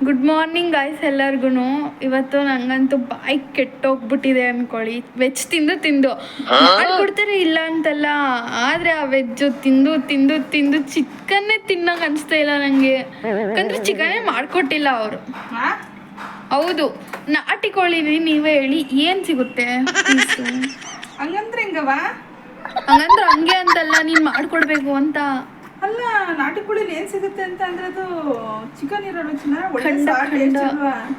Good morning guys ಎಲ್ಲರಿಗೂ. ಇವತ್ತು ನಂಗಂತೂ ಬಾಯಿ ಕೆಟ್ಟೋಗ್ಬಿಟ್ಟಿದೆ ಅನ್ಕೊಳ್ಳಿ. ವೆಜ್ ತಿಂದು ಮಾಡ್ಕೊಡ್ತಾರೆ ಇಲ್ಲ ಅಂತಲ್ಲ, ಆದರೆ ಆ ವೆಜ್ಜು ತಿಂದು ಚಿಕನ್ನೇ ತಿನ್ನೋಕೆ ಅನಿಸ್ತಾ ಇಲ್ಲ ನನಗೆ. ಯಾಕಂದರೆ ಚಿಕನ್ನೇ ಮಾಡಿಕೊಟ್ಟಿಲ್ಲ ಅವರು. ಹೌದು, ನಾಟಿ ಕೋಳಿಲಿ ನೀವೇ ಹೇಳಿ ಏನು ಸಿಗುತ್ತೆ? ಹಂಗಂದ್ರೆ ಹೆಂಗವಾ? ಹಂಗಂದ್ರೆ ಹಂಗೆ ಅಂತಲ್ಲ, ನೀನು ಮಾಡಿಕೊಡ್ಬೇಕು ಅಂತ. ಅಲ್ಲ, ನಾಟಿ ಕೋಳಿ ಏನ್ ಸಿಗುತ್ತೆ ಅಂತ ಅಂದ್ರೆ ಅದು ಚಿಕನ್ ಇರೋಣ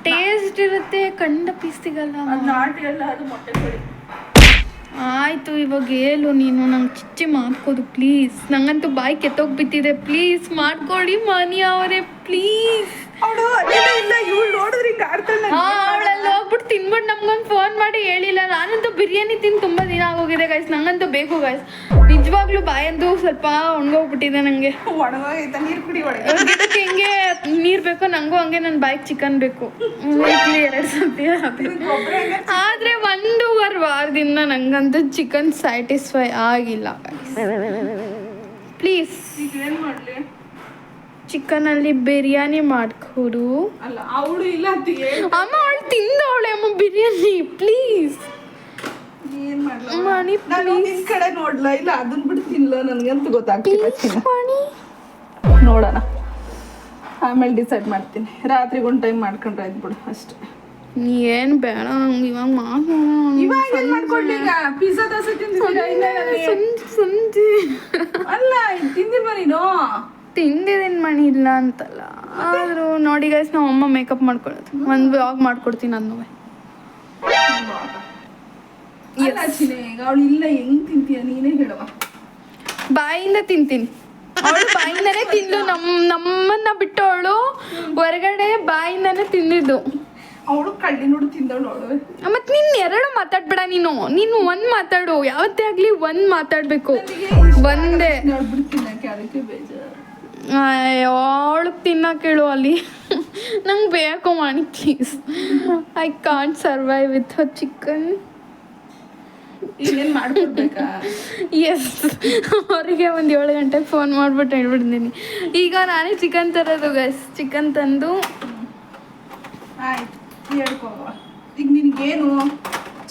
ಟೇಸ್ಟ್ ಇರುತ್ತೆ, ಕಂಡ ಪೀಸ್ ಸಿಗಲ್ಲ. ನಾಟಿ ಅಲ್ಲ, ಅದು ಮೊಟ್ಟೆ ಕೋಳಿ. ಆಯ್ತು, ಇವಾಗ ಹೇಳು ನೀನು, ನಂಗೆ ಚಿಚ್ಚಿ ಮಾಡ್ಕೋದು ಪ್ಲೀಸ್. ನಂಗಂತೂ ಬಾಯಿ ಕೆತ್ತೋಗ್ಬಿಟ್ಟಿದೆ. ಪ್ಲೀಸ್ ಮಾಡ್ಕೊಡಿ ಮನಿ ಅವರೇ, ಪ್ಲೀಸ್. ಅವಳಲ್ಲಿ ಹೋಗ್ಬಿಟ್ಟು ತಿನ್ಬಿಟ್ಟು ನಮ್ಗೊಂದು ಫೋನ್ ಮಾಡಿ ಹೇಳಿಲ್ಲ. ನಾನಂತೂ ಬಿರಿಯಾನಿ ತಿಂದು ತುಂಬ ದಿನ ಆಗೋಗಿದೆ ಗೈಸ್. ನಂಗಂತೂ ಬೇಕು ಗೈಸ್, ನಿಜವಾಗ್ಲೂ ಬಾಯಂತೂ ಸ್ವಲ್ಪ ಒಣಗೋಗ್ಬಿಟ್ಟಿದೆ ನನಗೆ. ಒಣಗೋಗೈತ, ನೀರು ಕುಡಿ. ಗಿಡಕ್ಕೆ ಹೆಂಗೆ ನೀರು ಬೇಕೋ ನಂಗೂ ಹಂಗೆ ನನ್ನ ಬಾಯಿಗೆ ಚಿಕನ್ ಬೇಕು. ವೀಕ್ಲಿ 2 ಸರ್ತಿ. ಆದರೆ 1.5 ವಾರದಿಂದ ನಂಗಂತೂ ಚಿಕನ್ ಸ್ಯಾಟಿಸ್ಫೈ ಆಗಿಲ್ಲ ಗೈಸ್. ಪ್ಲೀಸ್ ಏನು ಮಾಡಲಿ? ಚಿಕನಲ್ಲಿ ಬಿರಿಯಾನಿ ಮಾಡ್ಕೊಡು. ಅಲ್ಲ, ಅವಳು ಇಲ್ಲ ಅಮ್ಮ, ಅವಳು ತಿಂದವಳೆ ಅಮ್ಮ ಬಿರಿಯಾನಿ. ಪ್ಲೀಸ್ ಏನ್ ಮಾಡ್ಲಿ? ನಾನು ನಿನ್ ಕಡೆ ನೋಡ್ಲಾ ಇಲ್ಲ, ಅದನ್ನ ಬಿಟ್ಟು ತಿನ್ಲ, ನನ್ಗಂತೂ ಗೊತ್ತಾಗ್ತಿಲ್ಲ. ನೋಡೋಣ, ಆಮೇಲೆ ಡಿಸೈಡ್ ಮಾಡ್ತೀನಿ. ರಾತ್ರಿಗೆ ಒಂದು ಟೈಮ್ ಮಾಡ್ಕೊಂಡ್ರೆ ಆಯ್ತು ಬಿಡು, ಅಷ್ಟೇ. ಏನು ಬೇಡ ನಂಗೆ ಇವಾಗ ಇವಾಗ ಏನ್ ಮಾಡ್ಕೊಳ್ಳಿ? ಈಗ ಪಿಜ್ಜಾ ದೋಸೆ ತಿಂದಿದ್ದೀರಾ? ಸಂಜೆ ಅಲ್ಲ, ತಿಂದಿಲ್ವಾ ನೀನು? ತಿಂದಿದ್ದೀನಿ ಮಣಿ, ಇಲ್ಲ ಅಂತಲ್ಲ. ಆದರೂ ನೋಡಿ ಗೈಸ್, ನಾವು ಅಮ್ಮ ಮೇಕಪ್ ಮಾಡ್ಕೊಳ್ಳೋದು ಒಂದು ವ್ಲಾಗ್ ಮಾಡ್ಕೊಡ್ತೀನಿ ಅದನ್ನು. ಅವಳು ಇಲ್ಲ, ಹೆಂಗ್ ತಿಂತೀಯ ನೀನೇ ಹೇಳುವ. ಬಾಯಿಂದ ತಿಂತೀನಿ. ಅವಳು ಬಾಯಿಂದನೇ ತಿಂದು ನಮ್ಮನ್ನ ಬಿಟ್ಟು ಅವಳು ಹೊರಗಡೆ ಬಾಯಿಂದನೇ ತಿಂದಿದ್ದು. ಅವಳು ಕಳ್ಳಿ ನೋಡು ತಿಂದವಳು ಅವಳು. ಮತ್ತೆ ನೀನು 2 ಮಾತಾಡ್ಬೇಡ. ನೀನು ಒಂದು ಮಾತಾಡು. ಯಾವತ್ತೇ ಆಗಲಿ ಒಂದು ಮಾತಾಡಬೇಕು. ಒಂದೇ ತಿನ್ನಕ್ಕೆ ಅದಕ್ಕೆ ಬೇಜಾರು. ಅವಳಿಗೆ ತಿನ್ನಕ್ಕೆ ಹೇಳು ಅಲ್ಲಿ. ನಂಗೆ ಬೇಕು ಮಾಡಿ please. I can't survive with her chicken. ಏನು ಮಾಡ್ಕೊಡ್ಬೇಕಾ? ಎಸ್, ಅವರಿಗೆ ಒಂದು 7 ಗಂಟೆಗೆ ಫೋನ್ ಮಾಡಿಬಿಟ್ಟು ಹೇಳ್ಬಿಡ್ತೀನಿ. ಈಗ ನಾನೇ ಚಿಕನ್ ತರೋದು ಗೈಸ್. ಚಿಕನ್ ತಂದು ಆಯ್ತು ಹೇಳ್ಕೊವ. ಈಗ ನಿನಗೇನು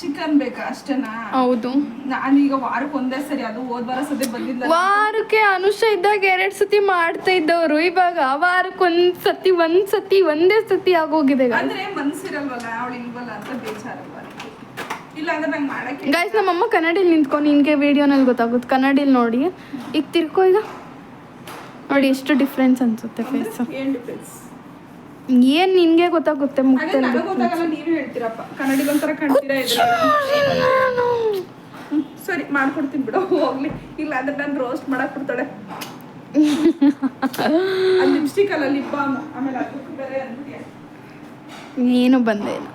ಚಿಕನ್ ಬೇಕಾ ಅಷ್ಟೇನಾ? ಹೌದು. ನಾನೀಗ ವಾರಕ್ಕೆ ಒಂದೇ ಸರಿ, ಅದು ಹೋದ ವಾರ ಸದ್ಯ ಬಂದಿಲ್ಲ. ವಾರಕ್ಕೆ ಅನುಷಾ ಇದ್ದಾಗ 2 ಸತಿ ಮಾಡ್ತಾ ಇದ್ದವರು, ಇವಾಗ ವಾರಕ್ಕೆ ಒಂದೇ ಸತಿ ಆಗೋಗಿದೆ. ಅಂದ್ರೆ ಮನ್ಸಿರಲ್ವಲ್ಲ, ಅವಳು ಇಲ್ವಲ್ಲ ಅಂತ ಬೇಜಾರಲ್ವ? ಇಲ್ಲ ಅಂದ್ರೆ ನಂಗೆ ಮಾಡಕ್ಕೆ. ಗೈಸ್, ನಮ್ಮಮ್ಮ ಕನ್ನಡಿಲಿ ನಿಂತ್ಕೊಂಡು ನಿನಗೆ ವಿಡಿಯೋನಲ್ಲಿ ಗೊತ್ತಾಗುತ್ತೆ. ಕನ್ನಡಿಲಿ ನೋಡಿ. ಈಗ ತಿರ್ಕೋ, ಈಗ ನೋಡಿ ಎಷ್ಟು ಡಿಫ್ರೆನ್ಸ್ ಅನ್ಸುತ್ತೆ ಫೇಸ್. ಏನು ಡಿಫ್ರೆನ್ಸ್? ಏನು ನಿನಗೆ ಗೊತ್ತಾಗುತ್ತೆ ಮುಖದಲ್ಲಿ. ಗೊತ್ತಾಗಲ್ಲ, ನೀವೇ ಹೇಳ್ತೀರಪ್ಪ. ಕನ್ನಡಿ ಒಂಥರ ಕಾಣ್ತೀರಾ ಇದ್ರೆ. ಸರಿ, ಮಾಡ್ಕೊಡ್ತೀನಿ ಬಿಡು, ಹೋಗ್ಲಿ. ಇಲ್ಲ ಅಂದ್ರೆ ನಾನು ರೋಸ್ಟ್ ಮಾಡಕ್ ಬಿಡ್ತಾಳೆ. ಲಿಪ್ಸ್ಟಿಕ್ ಅಲ್ಲ, ಲಿಪ್ ಬಾಮ್. ಆಮೇಲೆ ಅದಕ್ಕೆ ಬೇರೆ ಅಂತೀಯ. ನೀನು ಬಂದೇ ಇಲ್ಲ.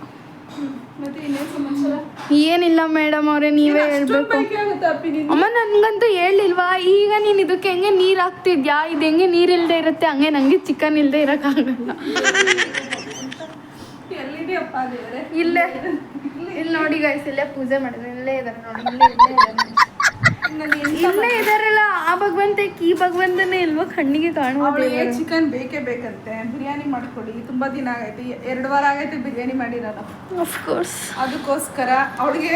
ಮತ್ತೆ ಇನ್ನೇನು ಸಮಾಚಾರ? ಏನಿಲ್ಲ ಮೇಡಮ್ ಅವರೇ, ನೀವೇ ಹೇಳ್ಬೇಕು. ಅಮ್ಮ, ನನ್ಗಂತೂ ಹೇಳಿಲ್ವಾ? ಈಗ ನೀನು ಇದಕ್ಕೆ ಹೆಂಗೆ ನೀರು ಹಾಕ್ತಿದ್ಯಾ? ಇದು ಹೆಂಗೆ ನೀರು ಇಲ್ಲದೆ ಇರುತ್ತೆ, ಹಂಗೆ ನನಗೆ ಚಿಕನ್ ಇಲ್ಲದೆ ಇರೋಕ್ಕಾಗಲ್ಲ. ಎಲ್ಲಿದೆಯಪ್ಪ ದೇವರೇ? ಇಲ್ಲಿ ನೋಡಿ ಗೈಸ್, ಇಲ್ಲೇ ಪೂಜೆ ಮಾಡಿದ್ರೆ ಇಲ್ಲೇ ಇದ್ದಾರೆ ನೋಡಿ. ಇಲ್ಲೇ ಇದಾರಲ್ಲ, ಆ ಭಗವಂತಕ್ಕೆ ಈ ಭಗವಂತನೇ ಇಲ್ವಾ ಕಣ್ಣಿಗೆ ಕಾಣುವುದು? ಚಿಕನ್ ಬೇಕೇ ಬೇಕಂತೆ. ಬಿರಿಯಾನಿ ಮಾಡ್ಕೊಡಿ, ತುಂಬಾ ದಿನ ಆಗೈತೆ, 2 ವಾರ ಆಗೈತೆ ಬಿರಿಯಾನಿ ಮಾಡಿರೋದು. ಆಫ್ಕೋರ್ಸ್, ಅದಕ್ಕೋಸ್ಕರ ಅವಳಿಗೆ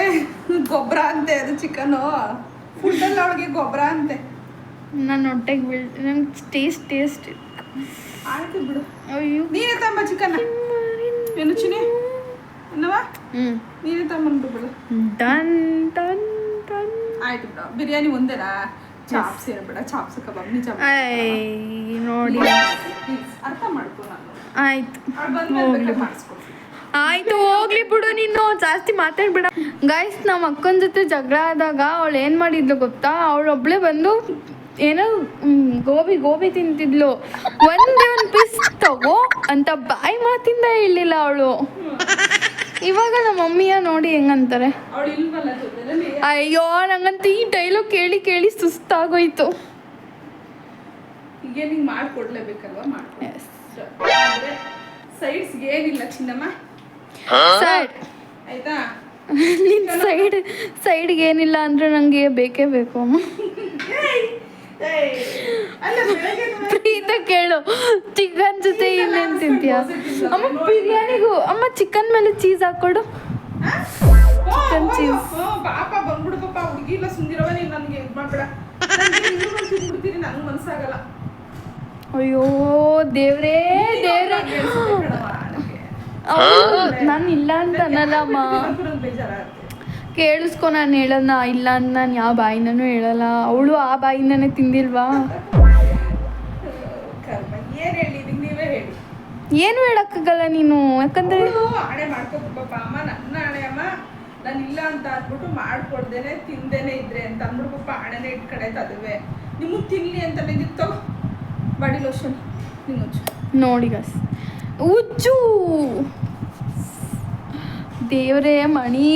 ಗೊಬ್ಬರ ಅಂತೆ ಅದು ಚಿಕನು. ಫುಡ್ಡಲ್ಲಿ ಅವಳಿಗೆ ಗೊಬ್ಬರ ಅಂತೆ. ನನ್ನ ಹೊಟ್ಟೆಗೆ ನಂಗೆ ಟೇಸ್ಟ್ ಆಯ್ತು ಬಿಡು. ಅಯ್ಯೋ, ನೀನೇ ತಮ್ಮ ಚಿಕನ್ ಏನು ಚಿನಿ ಅನ್ನವ? ನೀನೇ ತಮ್ಮಂದು ಬಿಡು. ಡನ್. ಆಯ್ತು ಬಿಡು. ಬಿರಿಯಾನಿ ಒಂದೇನಾ? ಚಾಪ್ಸ್ ಇರಬೇಡ, ಚಾಪ್ಸ್ ಕಬಾಬ್ ನಿಜ ನೋಡಿ. ಅರ್ಥ ಮಾಡ್ಕೊ. ನಾನು ಆಯ್ತು, ಮಾಡಿಸ್ಕೊಡ್ತೀನಿ. ಆಯ್ತು, ಹೋಗ್ಲಿ ಬಿಡು. ನೀನು ಜಾಸ್ತಿ ಮಾತಾಡ್ಬೇಡ. ಗೈಸ್, ನಮ್ಮ ಅಕ್ಕನ ಜೊತೆ ಜಗಳ ಆದಾಗ ಅವಳು ಏನು ಮಾಡಿದ್ಲು ಗೊತ್ತಾ? ಅವಳೊಬ್ಳೆ ಬಂದು ಏನೋ ಗೋಬಿ ತಿಂತಿದ್ಲು. ಒಂದು ಪೀಸ್ ತಗೋ ಅಂತ ಬಾಯಿ ಮಾತಿಂದ ಹೇಳಿಲ್ಲ ಅವಳು. ಇವಾಗ ನಮ್ಮ ಮಮ್ಮಿಯ ನೋಡಿ ಹೆಂಗಂತಾರೆ. ಅಯ್ಯೋ, ನಂಗಂತ ಈ ಡೈಲಾಗ್ ಕೇಳಿ ಸುಸ್ತಾಗೋಯ್ತು. ಈಗ ನಿಂಗೆ ಮಾಡ್ಕೊಡ್ಲೇಬೇಕಲ್ವಾ? ಸೈಡ್ಸ್ಗೆ ಏನಿಲ್ಲ ಚಿನ್ನಮ್ಮ. ಸೈಡ್ ಆಯ್ತಾ? ನಿನ್ನ ಸೈಡ್ಗೆ ಏನಿಲ್ಲ ಅಂದ್ರೆ ನನಗೆ ಬೇಕೇ ಬೇಕು ಅಮ್ಮ. ಅಲ್ಲ ಬೆಳಗ್ಗೆ ಪ್ರೀತ ಕೇಳು, ಚಿಕನ್ ಜೊತೆ ಇನ್ನೇನು ತಿಂತೀಯ? ಅಮ್ಮ ಬಿರಿಯಾನಿಗೂ ಅಮ್ಮ ಚಿಕನ್ ಮೇಲೆ ಚೀಸ್ ಹಾಕೊಡು. Chicken cheese. ಪಾಪ ಬಂದ್ಬಿಡು ಪಾಪ, ಹುಡುಗಿ ಇಲ್ಲ ಸುಂದಿರವ, ನೀನು ನನಗೆ ಇದು ಮಾಡ್ಬೇಡ. ತಿಂದ್ಬಿಡ್ತೀರಿ, ನನಗೆ ಮನ್ಸಾಗಲ್ಲ. ಅಯ್ಯೋ ದೇವ್ರೇ ದೇವ್ರೇ, ನಾನು ಇಲ್ಲ ಅಂತ ಅನ್ನಲ್ಲಮ್ಮ. ಬೇಜಾರಾಗುತ್ತೆ. ಕೇಳಿಸ್ಕೊ, ನಾನು ಹೇಳೋಣ ಇಲ್ಲ ಅಂತ ನಾನು ಯಾವ ಬಾಯಿನೂ ಹೇಳಲ್ಲ. ಅವಳು ಆ ಬಾಯಿಂದನೇ ತಿಂದಿಲ್ವಾ? ಕರ್ಮ, ಏನು ಹೇಳಿದೀನಿ ನೀವೇ ಹೇಳಿ. ಏನು ಹೇಳಕ್ಕಾಗಲ್ಲ ನೀನು, ಯಾಕಂದ್ರೆ ಹಣೆ ಮಾಡ್ಕೋಬೇಕು ಪಾಪ. ಅಮ್ಮ ನನ್ನ ಹಣೆ ಅಮ್ಮ, ನಾನು ಇಲ್ಲ ಅಂತ ಅಂದ್ಬಿಟ್ಟು ಮಾಡ್ಕೊಡ್ದೇನೆ ತಿಂದೇನೆ ಇದ್ರೆ ಅಂತ ಅಂದ್ಬಿಟ್ಟು ಪಾಪ ಹಣೆನೇ ಇಟ್ಕಡೆ ಅದುವೆ. ನಿಮಗೆ ತಿನ್ಲಿ ಅಂತ ನಿಂದಿತ್ತು ಬಾಡಿ ಲೋಷನ್ ನಿಂಗೆ ಹುಚ್ಚು ನೋಡಿ ಗಸ್ ಹುಚ್ಚು ದೇವ್ರೇ ಮಣಿ.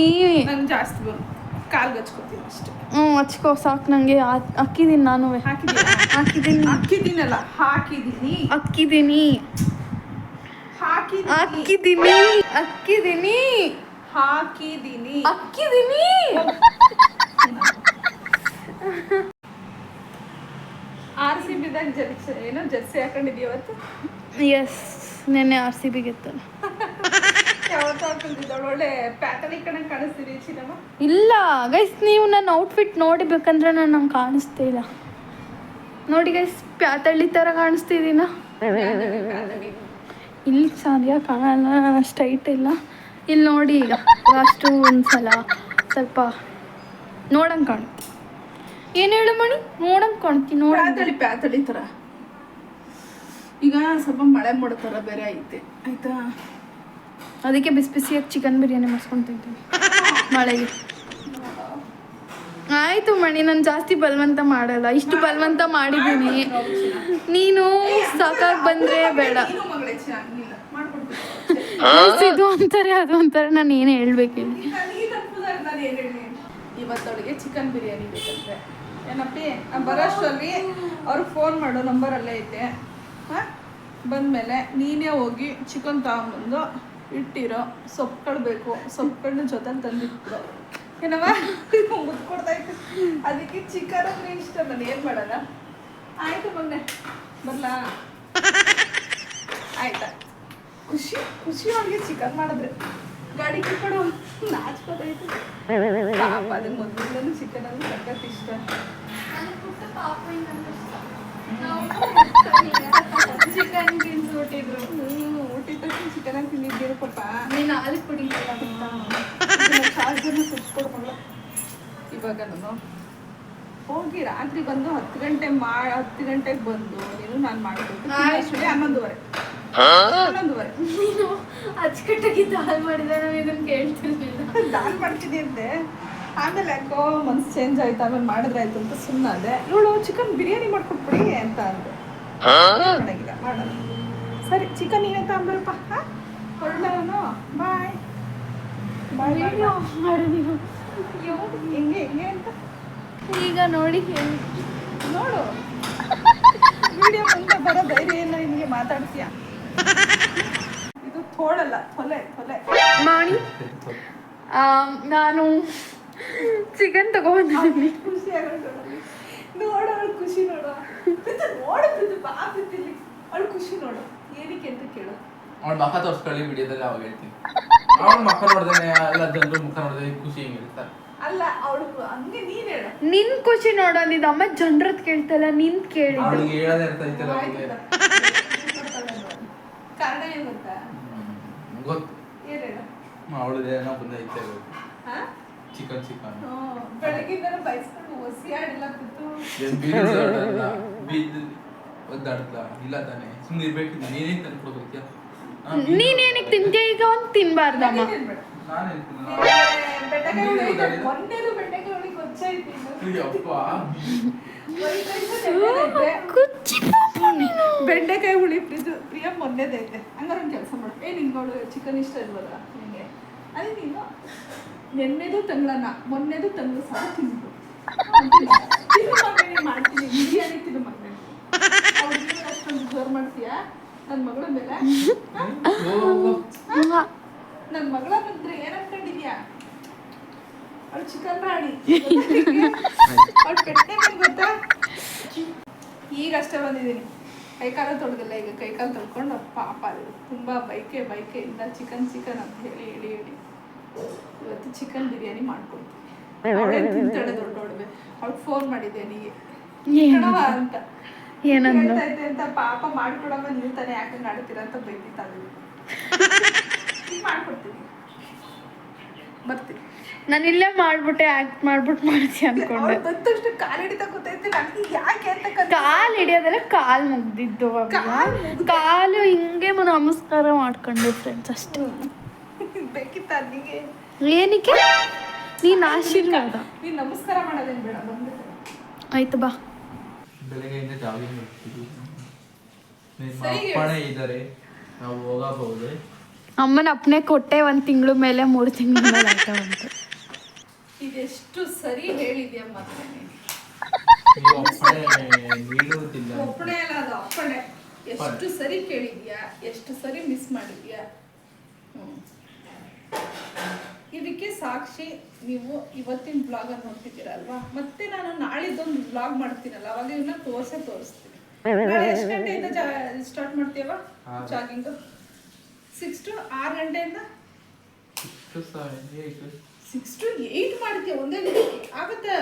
ನಂಗೆ ಜಾಸ್ತಿ ಬಂದು ಕಾಲ್ಗೆ ಹಚ್ಕೊತೀನಿ ಅಷ್ಟೇ. ಹಚ್ಕೋ ಸಾಕು, ನನಗೆ ಹಾಕಿದ್ದೀನಿ ನಾನು. ಹಾಕಿದ್ದೀನಿ ಹಾಕಿದ್ದೀನಲ್ಲ ಹಾಕಿದ್ದೀನಿ ಹಾಕಿದ್ದೀನಿ ಹಾಕಿದ್ದೀನಿ ಹಾಕಿದ್ದೀನಿ ಹಾಕಿದ್ದೀನಿ ಹಾಕಿದ್ದೀನಿ ಹಾಕಿದ್ದೀನಿ. RCBದಾಗ ಏನೋ ಜರ್ಸಿ ಹಾಕೊಂಡಿದ್ದೀವಿ ಅವತ್ತು. ಎಸ್, ನೆನ್ನೆ RCB ಗೆತ್ತಲ್ಲ. ಯಾವತ್ತು ಹಾಕೊಂಡಿದ್ದಾಳು, ಒಳ್ಳೆ ಪ್ಯಾಟರ್ನ್ ಕಣಂಗೆ ಕಾಣಿಸ್ತೀರಿ ಚಿನ್ನಮ್ಮ. ಇಲ್ಲ ಗೈಸ್, ನೀವು ನನ್ನ ಔಟ್ಫಿಟ್ ನೋಡಿಬೇಕಂದ್ರೆ ನಾನು ನಂಗೆ ಕಾಣಿಸ್ತಾ ಇಲ್ಲ. ನೋಡಿ ಗೈಸ್, ಪ್ಯಾತಳ್ಳಿ ಥರ ಕಾಣಿಸ್ತಿದ್ದೀನ. ಇಲ್ಲಿ ಸರಿಯಾಗಿ ಕಾಣಲ್ಲ, ಸ್ಟ್ರೈಟ್ ಇಲ್ಲ. ಇಲ್ಲಿ ನೋಡಿ, ಈಗ ಅಷ್ಟು ಒಂದ್ಸಲ ಸ್ವಲ್ಪ ನೋಡಂಗೆ ಕಾಣುತ್ತೆ. ಏನು ಹೇಳು ಮಣಿ, ನೋಡಂಗೆ ಕಾಣ್ತೀನಿ. ಪ್ಯಾತಳಿ ಥರ. ಈಗ ಸ್ವಲ್ಪ ಮಳೆ ಮಾಡೋ ಥರ ಬೇರೆ ಐತೆ ಆಯ್ತಾ. ಅದಕ್ಕೆ ಬಿಸಿ ಬಿಸಿಯಾಗಿ ಚಿಕನ್ ಬಿರಿಯಾನಿ ಮಾಡಿಸ್ಕೊಂಡು ತಿಂತೀನಿ ಮಳೆಗೆ. ಆಯಿತು ಮಣಿ, ನಾನು ಜಾಸ್ತಿ ಬಲವಂತ ಮಾಡಲ್ಲ. ಇಷ್ಟು ಬಲವಂತ ಮಾಡಿದ್ದೀನಿ, ನೀನು ಸಾಕಾಗಿ ಬಂದರೆ ಬೇಡ. ಇದು ಅಂತಾರೆ ಅದು ಅಂತಾರೆ, ನಾನು ಏನು ಹೇಳ್ಬೇಕು ಹೇಳಿ. ಇವತ್ತವಳಿಗೆ ಚಿಕನ್ ಬಿರಿಯಾನಿ ಬೇಕಂತೆ. ಏನಪ್ಪಿ, ಬರೋಷ್ಟರಲ್ಲಿ ಅವ್ರಿಗೆ ಫೋನ್ ಮಾಡೋ ನಂಬರ್ ಅಲ್ಲೇ ಐತೆ. ಹಾಂ, ಬಂದಮೇಲೆ ನೀನೇ ಹೋಗಿ ಚಿಕನ್ ತಗೊಂಬಂದು ಇಟ್ಟಿರೋ. ಸೊಪ್ಪುಗಳು ಬೇಕು, ಸೊಪ್ಪುಗಳನ್ನ ಜೊತೆಲಿ ತಂದಿಟ್ಬಿಡು. ಏನವ ಮುದ್ಕೊಡ್ತಾಯಿತ್ತು. ಅದಕ್ಕೆ ಚಿಕನ್ ಅಂದರೆ ಇಷ್ಟ, ನಾನು ಏನು ಮಾಡೋಣ. ಆಯಿತು ಮೊನ್ನೆ ಬರಲಾ? ಆಯ್ತಾ, ಖುಷಿ ಖುಷಿ ಅವ್ರಿಗೆ ಚಿಕನ್ ಮಾಡಿದ್ರೆ. ಗಾಡಿ ಕಿತ್ಕೊಡು, ನಾಚ್ಕೋತೈತೆ ಪಾಪ. ಅದಕ್ಕೆ ಮೊದಲು ಚಿಕನ್ ಅಂದ್ರೆ ಸಖತ್ ಇಷ್ಟ. ಚಿಕನ್ ತಿನ್ಸ್ಬಿಟ್ಟಿದ್ರು. ಊಟಿದ ತಕ್ಷಣ ಚಿಕನ್ ಅಂತ ತಿಂದಿದ್ದೀರ ಪಾಪ. ನೀನು ಹಾಲು ಕುಡಿಯಲ್ಲ ಚಾರ್ಜರ್ನ ಸುಚ್ಕೊಡ್ಮಲ್ಲ. ಇವಾಗ ನಾನು ಹೋಗಿ ರಾತ್ರಿ ಬಂದು 10 ಗಂಟೆಗೆ ಬಂದು ನಾನು ಮಾಡಬೇಕು. 11:30 ನೀನು ಅಚ್ಚುಕಟ್ಟಾಗಿ ದಾಲ್ ಮಾಡಿದ್ರೆ ನಾನು ಇದನ್ನು ಕೇಳ್ತಿರ್ಲಿಲ್ಲ. ದಾಲ್ ಮಾಡ್ತೀನಿ ಅಂತೆ. ಆಮೇಲೆ ಯಾಕೋ ಮನ್ಸು ಚೇಂಜ್ ಆಯ್ತು, ಆಮೇಲೆ ಮಾಡಿದ್ರೆ ಆಯ್ತು ಅಂತ ಸುಮ್ಮನಾದೆ. ಇವಳು ಚಿಕನ್ ಬಿರಿಯಾನಿ ಮಾಡ್ಕೊಟ್ಬಿಡಿ ಅಂತ ಅಂದೆ. ಮಾಡೋಂಗಿಲ್ಲ, ಮಾಡೋಣ. ಸರಿ, ಚಿಕನ್ ನೀನೇ ತಗೊಂಬರಪ್ಪ. ಹಾಂ, ಹೊರಡೋನು. ಬಾಯ್ ಬಾಯ್. ಹೆಂಗೆ ಹೆಂಗೆ ಅಂತ ಈಗ ನೋಡಿ ನೋಡು. ವಿಡಿಯೋ ಮುಂದೆ ಬರೋ ಧೈರ್ಯ ಎಲ್ಲ ನಿಮಗೆ ಮಾತಾಡ್ತೀಯ. ಇದು ಥೋಡಲ್ಲ, ತೊಲೆ ತೊಲೆ ಮಾಡಿ. ನಾನು ಚಿಕನ್ ತಗೊಂಡಿದ್ದೀನಿ. ಖುಷಿ ಆಗೋದು ನೋಡು, ಅವಳು ಖುಷಿ ನೋಡು. ನೋಡು ಬಾ ಬಿದ್ದಿಲ್ಲಿ, ಅವಳು ಖುಷಿ ನೋಡು. ಏನಕ್ಕೆ ಅಂತ ಕೇಳು. ಅವಳ ಮಖ ತೋರಿಸ್ಕೊಳ್ಳಿ ವಿಡಿಯೋದಲ್ಲಿ ಅವಾಗ ಹೇಳ್ತೀನಿ. ಅವಳ ಮಖ ನೋಡ್ದೇನೆ ಎಲ್ಲ ಜನರು ಮುಖ ನೋಡಿದ್ರೆ ಖುಷಿ ಹೆಂಗಿರ್ತಾರೆ. ಅಲ್ಲ, ಅವಳು ಹಂಗೆ ನೀನ್ ಹೇಳು. ನಿನ್ ಖುಷಿ ನೋಡೋದಿದ್ದು ಅಮ್ಮ ಜನರದ್ ಕೇಳ್ತಲ್ಲ, ನಿನ್ ಕೇಳಿದ್ದು. ಅವಳಿಗೆ ಹೇಳೋದೇ ಇರ್ತೈತಲ್ಲ ಅವಳಿಗೆ. ಕಾರಣ ಏನ್ ಗೊತ್ತಾ? ಗೊತ್ತು. ಏನ್ ಹೇಳು. ಅವಳದೇ ಏನೋ ಬಂದೈತೆ ಹಾ, ಚಿಕನ್ ಚಿಕನ್ ಬೆಳಗಿಂದ ಬಯಸ್ಕೊಂಡು ಒಸಿ ಆಡಿಲ್ಲ ಬಿದ್ದು. ಒದ್ದಾಡ್ತಾ ಇಲ್ಲ ತಾನೆ, ಸುಮ್ಮನೆ ಇರ್ಬೇಕು. ನೀನೇ ತಂದ್ಕೊಡ್ಬೇಕ್ಯಾ? ನೀನೇನಕ್ಕೆ ತಿಂತೀಯ ಈಗ? ಒಂದು ತಿನ್ಬಾರ್ದಮ್ಮ. ಮೊನ್ನೆದು ಬೆಂಡೆಕಾಯಿ ಹುಳಿ ಗೊತ್ತೈತಿ. ಬೆಂಡೆಕಾಯಿ ಹುಳಿ ಪ್ರಿಯ ಮೊನ್ನೆದೈತೆ. ಹಂಗಾರೆ ಒಂದು ಕೆಲಸ ಮಾಡು. ನಿಂಗಳು ಚಿಕನ್ ಇಷ್ಟ ಇಲ್ವಲ್ಲ ನಿಂಗೆ? ಅದೇ ನೀನು ನೆನ್ನೆದು ತಂಗ್ಳನ್ನ, ಮೊನ್ನೆದು ತಂಗ್ಳು ಸಹ ತಿಂದು ಮಾಡ್ತೀನಿ. ಬಿರಿಯಾನಿ ತಿನ್ನು ಮಗನೇ. ಅವ್ರಿಗೆ ಅಷ್ಟೊಂದು ಜೋರು ಮಾಡ್ತೀಯಾ ನನ್ನ ಮಗಳ ಮೇಲೆ? ನನ್ನ ಮಗಳ ಬಂದ್ರೆ ಏನ್ ಅನ್ಕೊಂಡಿದ್ಯಾ? ಅವಳು ಚಿಕನ್ ರಾಣಿ. ಅವಳು ಪೆಟ್ಟೆ ಮೇಲೆ ಗೊತ್ತಾ ಈಗಷ್ಟೇ ಬಂದಿದ್ದೀನಿ, ಕೈಕಾಲ ತೊಳೆದಿಲ್ಲ. ಈಗ ಕೈಕಾಲು ತೊಳ್ಕೊಂಡು ಪಾಪ ಅದು ತುಂಬ ಬೈಕೆಯಿಂದ ಚಿಕನ್ ಅಂತ ಹೇಳಿ ಇವತ್ತು ಚಿಕನ್ ಬಿರಿಯಾನಿ ಮಾಡ್ಕೊಡ್ತೀನಿ. ಅವಳೇನು ತಿಂತಾಳೆ ದೊಡ್ಡೋಡ್ವೆ. ಅವ್ಳಿಗೆ ಫೋನ್ ಮಾಡಿದ್ದೆ ನೀಗೆ ಕಣವ ಅಂತ ಹೇಳ್ತಾ ಇದ್ದೆ ಅಂತ. ಪಾಪ ಮಾಡ್ಕೊಡಮ್ಮ, ನೀವು ತಾನೇ ಯಾಕಂಗೆ ಆಡ್ತೀರ ಅಂತ ಬೈತಿದ್ದಾಳೆ. ಈಗ ಮಾಡ್ಕೊಡ್ತೀನಿ, ಬರ್ತೀನಿ. ನಾನು ಇಲ್ಲೇ ಮಾಡ್ಬಿಟ್ಟೆ ಆಕ್ಟ್ ಮಾಡ್ಬಿಟ್ಟು ಮಾಡ್ತೀಯ ಅನ್ಕೊಂಡೆ. ಬಂದಷ್ಟು ಕಾಲು ಹಿಡಿತಾ ಕೂತೈತೆ. ನನಗೆ ಯಾಕೆ ಅಂತ ಕಾಲು ಹಿಡಿಯೋದ್ರೆ ಕಾಲು ಮುಗ್ದಿದ್ದು, ಕಾಲು ಹಿಂಗೆ ನಮಸ್ಕಾರ ಮಾಡ್ಕೊಂಡೆ ಫ್ರೆಂಡ್ಸ್ ಅಷ್ಟೇ. ಬೇಕಿತ್ತ ಅಲ್ಲಿಗೆ? ಏನಕ್ಕೆ? ನೀನು ಆಶೀರ್ವಾದ. ನೀನು ನಮಸ್ಕಾರ ಮಾಡೋದೇನು ಬೇಡ, ಬಂದ್ಬಿಟ್ಟು ಆಯ್ತು ಬಾ. ಬೆಳಗ್ಗೆಯಿಂದ ಜಾಗಿಂಗ್ ಮಾಡ್ತೀವಿ. ನಿಮ್ಮ ಅಪ್ಪಣೆ ಇದ್ದಾರೆ, ನಾವು ಹೋಗಬಹುದು. ಅಮ್ಮನ ಅಪ್ಪನೇ ಕೊಟ್ಟೆ 1 ತಿಂಗಳು ಮೇಲೆ 3 ತಿಂಗಳ ಮೇಲೆ ಆಯ್ತಾ ಬಂತು. ಇದೆಷ್ಟು ಸರಿ ಹೇಳಿದ್ಯಮ್ಮ. ನೀವು ಅಪ್ಪಣೆ ನೀಡುವುದಿಲ್ಲ. ಒಪ್ಪಣೆ ಅಲ್ಲ, ಅದು ಅಪ್ಪಣೆ. ಎಷ್ಟು ಸರಿ ಕೇಳಿದ್ಯಾ, ಎಷ್ಟು ಸರಿ ಮಿಸ್ ಮಾಡಿದ್ಯಾ. ಇದಕ್ಕೆ ಸಾಕ್ಷಿ ನೀವು ಇವತ್ತಿನ ಬ್ಲಾಗ್ ಅನ್ನು ನೋಡ್ತಿದ್ದೀರಲ್ವಾ. ಮತ್ತೆ ನಾನು ನಾಳಿದ್ದೊಂದು ಬ್ಲಾಗ್ ಮಾಡ್ತೀನಲ್ಲ, ಅವಾಗ ಇವನ್ನ ತೋರಿಸ್ತೀನಿ. ನಾಳೆ ಎಷ್ಟು ಗಂಟೆಯಿಂದ ಸ್ಟಾರ್ಟ್ ಮಾಡ್ತೀಯವ ಜಾಗಿಂಗ್? 6 to 6 ಗಂಟೆಯಿಂದ 6 to 8 ಮಾಡ್ತೀಯ ಒಂದೇ ದಿನಕ್ಕೆ? ಆಗುತ್ತೆ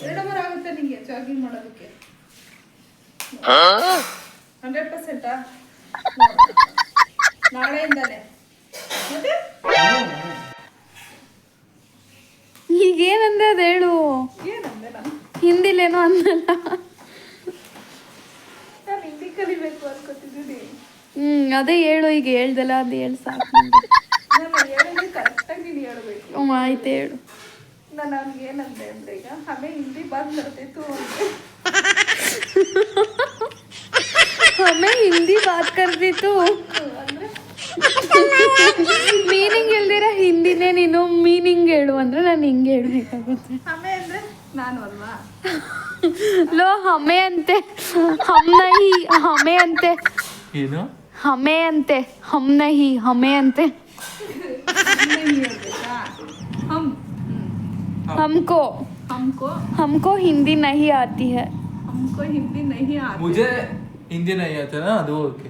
2 ಅವರ್ ಆಗುತ್ತೆ ನಿಂಗೆ ಜಾಗಿಂಗ್ ಮಾಡೋದಕ್ಕೆ. 100%? ನಾಳೆಯಿಂದಾನೆ. ಮತ್ತೆ ಈಗೇನಂದೆ ಅದು ಹೇಳು. ಏನಂದೆ ನಾನು? ಹಿಂದಿಲೇನೋ ಅಂದಲ್ಲ. ನಾನು ಹಿಂದಿ ಕಲಿಬೇಕು ಅನ್ಕೋತಿದ್ದೀನಿ. ಅದೇ ಹೇಳು, ಈಗ ಹೇಳ್ದಲ್ಲ, ಅದು ಹೇಳು ಸಾಕು. ನಾನು ಹೇಳಿದ್ರೆ ಕರೆಕ್ಟಾಗಿ ನೀನು ಹೇಳ್ಬೇಕು. ಆಯ್ತು ಹೇಳು. ನಾನು ಅವ್ನಿಗೆ ಏನಂದೆ ಅಂದ್ರೆ, ಈಗ ಹಮೆ ಹಿಂದಿ ಬಾತ್ ಬರ್ತಿತ್ತು ಅಂದ್ರೆ ಹಮೆ ಹಿಂದಿ ಬಾತ್ ಕರ್ದಿತ್ತು ಅಂದ್ರೆ ಮೀನಿಂಗ್ ಹೇಳ್ದಿರ ಹಿಂದಿನೇ ನೀನು ಮೀನಿಂಗ್ ಹೇಳು ಅಂದ್ರೆ ನಾನು ಹಿಂಗೆ ಹೇಳ್ಬೇಕಾಗುತ್ತೆ. ಹಮೆ ಅಂದ್ರೆ ನಾನು ಅಲ್ವಾ? ಲೋ ಹಮೆ ಅಂತೆ, ಹಮ್ನಹಿ ಹಮೆ ಅಂತೆ. ಏನು ಹಮೆ ಅಂತೆ, ಹಮ್ನಹಿ ಹಮೆ ಅಂತೆ. हमको हमको हमको हिंदी नहीं आती है. हमको हिंदी नहीं आती. मुझे हिंदी नहीं आता ना, ಅದು ಓಕೆ.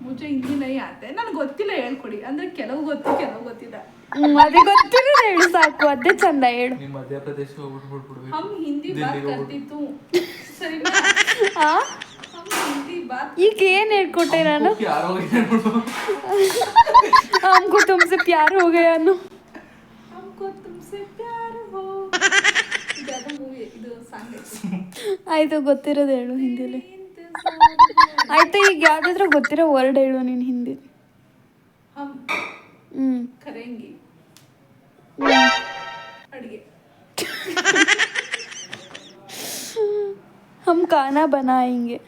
मुझे हिंदी नहीं आते. ನನಗೆ ಗೊತ್ತಿಲ್ಲ, ಹೇಳ್ಕೊಡಿ. ಅಂದ್ರೆ ಕೆಲವು ಗೊತ್ತು, ಕೆಲವು ಗೊತ್ತಿಲ್ಲ. ಅದೇ ಗೊತ್ತಿರೋದು ಹೇಳು ಸಾಕು, ಅದೇ ಚಂದ ಹೇಳು. ನಿಮ್ಮ ಮಧ್ಯಪ್ರದೇಶ ಹೋಗ್ಬಿಡ್ಬಿಡ್ಬೇಕು. हम हिंदी बात करती तू ಸರಿನಾ? हम हिंदी बात. ಈಗ ಏನ್ ಹೇಳ್ಕೊಟ್ಟೆ ನಾನು? ಯಾರೋ ಹೇಳ್ಬಿಡು. हमको तुमसे प्यार हो गया नो. हमको तुमसे प्यार हो. ಇದು ಮೂವಿ, ಇದು ಸಾಂಗ್ ಐತೆ. ಆಯ್ತು, ಗೊತ್ತಿರೋದು ಹೇಳು ಹಿಂದಿಲಿ. ಆಯ್ತು, ಈಗ ಯಾವ್ದಾದ್ರು ಗೊತ್ತಿರೋ ವರ್ಡ್ ಹೇಳು ನೀನು ಹಿಂದಿ. हम करेंगे ಅಡಿಗೆ. हम खाना बनाएंगे.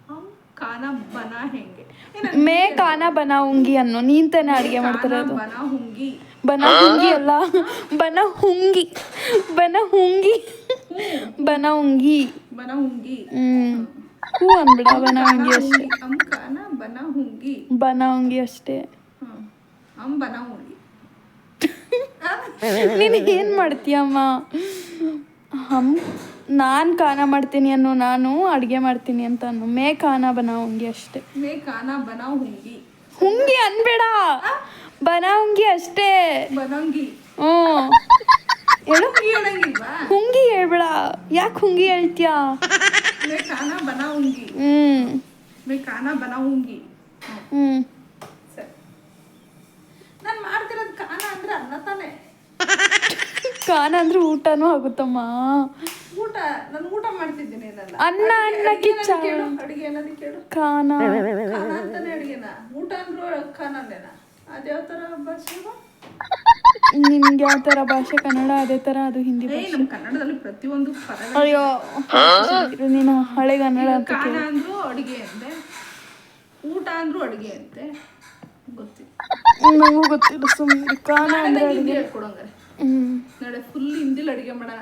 हम खाना बनाएंगे. मैं खाना बनाऊंगी ಅನ್ನೋ. ನೀನ್ ತಾನೇ ಅಡಿಗೆ ಮಾಡ್ತಿರೋದು. बनाऊंगी. बनाऊंगी ಅಲ್ಲ, बनाऊंगी बनाऊंगी बनाऊंगी बनाऊंगी. ಹೂ ಅನ್ಬಿಡ, बनाऊंगी ಅಷ್ಟೇ. हम खाना बनाऊंगी. बनाऊंगी ಅಷ್ಟೇ. हम बनाऊंगी. ನೀನು ಏನು ಮಾಡ್ತೀಯಮ್ಮ? ನಾನು ಖಾನ ಮಾಡ್ತೀನಿ ಅನ್ನೋ, ನಾನು ಅಡುಗೆ ಮಾಡ್ತೀನಿ ಅಂತ ಅನ್ನೋ. ಮೇ ಖಾನ बनाऊंगी ಅಷ್ಟೇ. ಮೇ ಖಾನಾ बनाऊंगी. ಹುಂಗಿ ಅನ್ಬೇಡ, बनाऊंगी ಅಷ್ಟೇ. बनाऊंगी. ಹೇಳು. ಹೇಳಂಗಿಲ್ವಾ? ಹುಂಗಿ ಹೇಳ್ಬೇಡ. ಯಾಕೆ ಹುಂಗಿ ಹೇಳ್ತೀಯಾ? ಮೇ ಖಾನಾ बनाऊंगी. ಮೇ ಖಾನಾ बनाऊंगी. ಸರಿ. ನಾನು ಮಾಡ್ತಿರೋದು ಖಾನ ಅಂದ್ರೆ ಅನ್ನ ತಾನೆ. ಖಾನ ಅಂದ್ರೆ ಊಟನೂ ಆಗುತ್ತಮ್ಮ. ಊಟ, ನಾನು ಊಟ ಮಾಡ್ತಿದ್ದೀನಿ. ಅನ್ನ ಕಿಚ್ಚ ಅಡಿಗೆ ಏನದು ಕೇಳು. ಖಾನ ಖಾನ ಅಂತಾನೆ ಅಡಿಗೆನ. ಊಟ ಅಂದ್ರೂ ಖಾನನೇನ? ಅದ್ಯಾವ ಥರ ಭಾಷೆ? ನಿಮ್ಗೆ ಯಾವ ಥರ ಭಾಷೆ? ಕನ್ನಡ ಅದೇ ಥರ, ಅದು ಹಿಂದಿ ಭಾಷೆ. ನಮ್ಮ ಕನ್ನಡದಲ್ಲಿ ಪ್ರತಿಯೊಂದು ಪದ. ಅಯ್ಯೋ ನೀನು ಹಳೆ ಕನ್ನಡ ಅಂತ. ಖಾನ ಅಂದ್ರು ಅಡಿಗೆ ಅಂತೆ, ಊಟ ಅಂದ್ರು ಅಡಿಗೆ ಅಂತೆ. ಗೊತ್ತಿಲ್ಲ, ನನಗೂ ಗೊತ್ತಿಲ್ಲ. ಸುಮ್ಮನೆ ಖಾನ ಅಂದ್ರೆ ಹಿಂದಿ ಅಡುಗೆ. ಹೇಳ್ಕೊಡಂಗಾರೆ. ನಾಳೆ ಫುಲ್ ಹಿಂದಿಲಿ ಅಡಿಗೆ ಮಾಡೋಣ.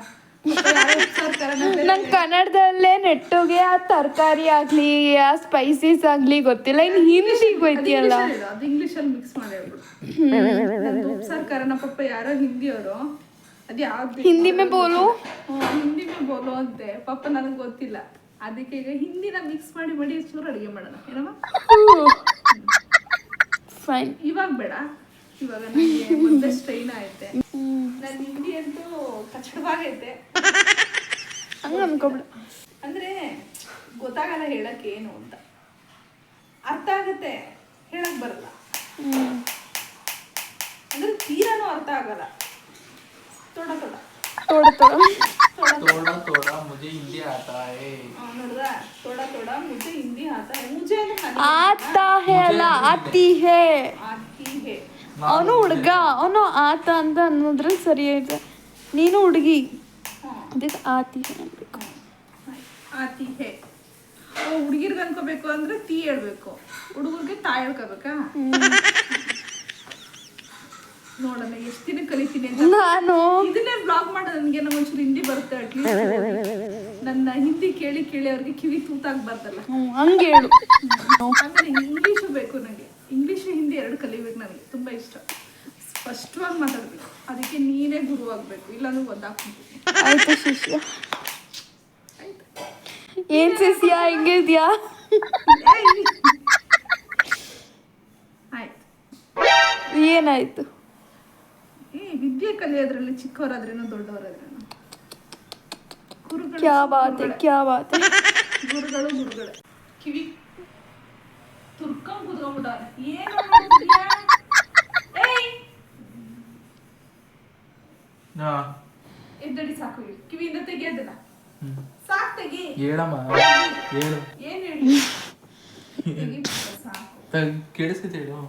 ನಂಗೆ ಕನ್ನಡದಲ್ಲೇ ನೆಟ್ಟೋಗೆ ಆ ತರಕಾರಿ ಆಗಲಿ, ಆ ಸ್ಪೈಸಸ್ ಆಗಲಿ ಗೊತ್ತಿಲ್ಲ. ಇನ್ನು ಹಿಂದಿಗೆ ಹೋಯ್ತಿಯಲ್ಲ, ಅದು ಇಂಗ್ಲೀಷಲ್ಲಿ ಮಿಕ್ಸ್ ಮಾಡಿ ಹೇಳ್ಬಿಡು. ನಂದು ಉಪ್ಸಾರು ಕಾರಣ ಪಾಪ ಯಾರೋ ಹಿಂದಿಯವರು ಅದು ಯಾವ್ದು ಹಿಂದಿ ಮೇ ಬೋಲು. ಹಿಂದಿ ಮೇ ಬೋಲು ಅಂತೆ ಪಾಪ ನನಗೆ ಗೊತ್ತಿಲ್ಲ. ಅದಕ್ಕೆ ಈಗ ಹಿಂದಿನ ಮಿಕ್ಸ್ ಮಾಡಿ ಮಾಡಿ ಚೂರು ಅಡುಗೆ ಮಾಡೋಣ ಏನಮ್ಮ. ಫೈನ್. ಇವಾಗ ಬೇಡ, ಇವಾಗ ನನಗೆ ಮೊದಲೇ ಸ್ಟ್ರೈನ್ ಐತೆ. ನನ್ನ ಹಿಂದಿ ಅಂತೂ ಕಚ್ಚಡವಾಗೈತೆ. ಹಂಗೆ ಅನ್ಕೊಬಿಡು. ಅಂದ್ರೆ ಗೊತ್ತಾಗಲ್ಲ ಹೇಳಕ್ಕೆ ಏನು ಅಂತ. ಅರ್ಥ ಆಗತ್ತೆ, ಹೇಳಕ್ ಬರಲ್ಲ. ಅಂದ್ರೆ ತೀರಾನು ಅರ್ಥ ಆಗಲ್ಲ. ತೋಡ ತೋಡ ತೋಡ ತೋಡ थोड़ा थोड़ा मुझे हिंदी आता है. ನೋಡ್ದ, ತೋಡ ತೋಡ ಮುझे ಹಿಂದಿ ಆತಾ ಹೈ. ಮುझे ಅಂದ್ರೆ ನನಗೆ ಆತಾ ಹೇ ಅಲ್ಲ, ಆತಿ ಹೇ. ಆತಿ ಹೇ. ಅವನು ಹುಡುಗ, ಅವನು ಆತ ಅಂತ ಅನ್ನೋದ್ರಲ್ಲಿ ಸರಿ ಐತೆ. ನೀನು ಹುಡುಗಿ, ಅದಕ್ಕೆ ಆತಿ ಹೇ ಅನ್ಬೇಕು. ಆತಿ ಹೇ. ಹುಡುಗಿರ್ಗೆ ಅನ್ಕೋಬೇಕು ಅಂದ್ರೆ ತೀ ಹೇಳ್ಬೇಕು, ಹುಡುಗರಿಗೆ ತಾ ಹೇಳ್ಕೋಬೇಕಾ? ನೋಡೋಣ ಎಷ್ಟು ದಿನ ಕಲಿತೀನಿ ಅಂತ. ನಾನು ಇದನ್ನೇ ಬ್ಲಾಗ್ ಮಾಡೋದು. ನನಗೆ ಒಂಚೂರು ಹಿಂದಿ ಬರುತ್ತೆ. ಅಟ್ಲೀಸ್ಟ್ ನನ್ನ ಹಿಂದಿ ಕೇಳಿ ಕೇಳಿ ಅವ್ರಿಗೆ ಕಿವಿ ತೂತಾಗ್ಬಾರ್ದಲ್ಲ. ಹಂಗೆ ಹೇಳು. ಆಮೇಲೆ ಇಂಗ್ಲೀಷು ಬೇಕು ನನಗೆ. ಇಂಗ್ಲೀಷು ಹಿಂದಿ ಎರಡು ಕಲಿಬೇಕು. ನನಗೆ ತುಂಬ ಇಷ್ಟ. ಸ್ಪಷ್ಟವಾಗಿ ಮಾತಾಡ್ಬೇಕು. ಅದಕ್ಕೆ ನೀನೇ ಗುರು ಆಗ್ಬೇಕು, ಇಲ್ಲಾಂದ್ರೆ ಒದ್ದಾಕ್ಬಿಡ್ತೀನಿ. ಆಯ್ತು ಶಿಷ್ಯ. ಏನ್ ಶಿಷ್ಯ ಹೆಂಗಿದ್ಯಾ? ಆಯ್ತು. ಏನಾಯ್ತು? ವಿದ್ಯೆ ಕಲಿಯೋದ್ರಲ್ಲಿ ಚಿಕ್ಕವರಾದ್ರೇನು ದೊಡ್ಡವರಾದ್ರೇನು ಗುರುಗಳು. ಕ್ಯಾ ಬಾತ್ ಹೈ, ಕ್ಯಾ ಬಾತ್ ಹೈ. ಗುರುಗಳು ಗುರುಗಳೇ. ಕಿವಿ ತುರ್ಕೊಂಡ್ ಕುತ್ಕೊಂಡ್ಬಿಟ್ಟವ್ರೆ. ಏನು ಮಾಡ್ತಿದ್ಯಾ? ಏಯ್ ಎದ್ದಡಿ, ಸಾಕು. ಕಿವಿಯಿಂದ ತೆಗಿಯೋದಿಲ್ಲ, ಸಾಕು ತೆಗಿ. ಹೇಳಮ್ಮ, ಹೇಳು. ಏನ್ ಹೇಳಿ? ಸಾಕು ಕೇಳಿಸ್ಕೈತೆ ಹೇಳು.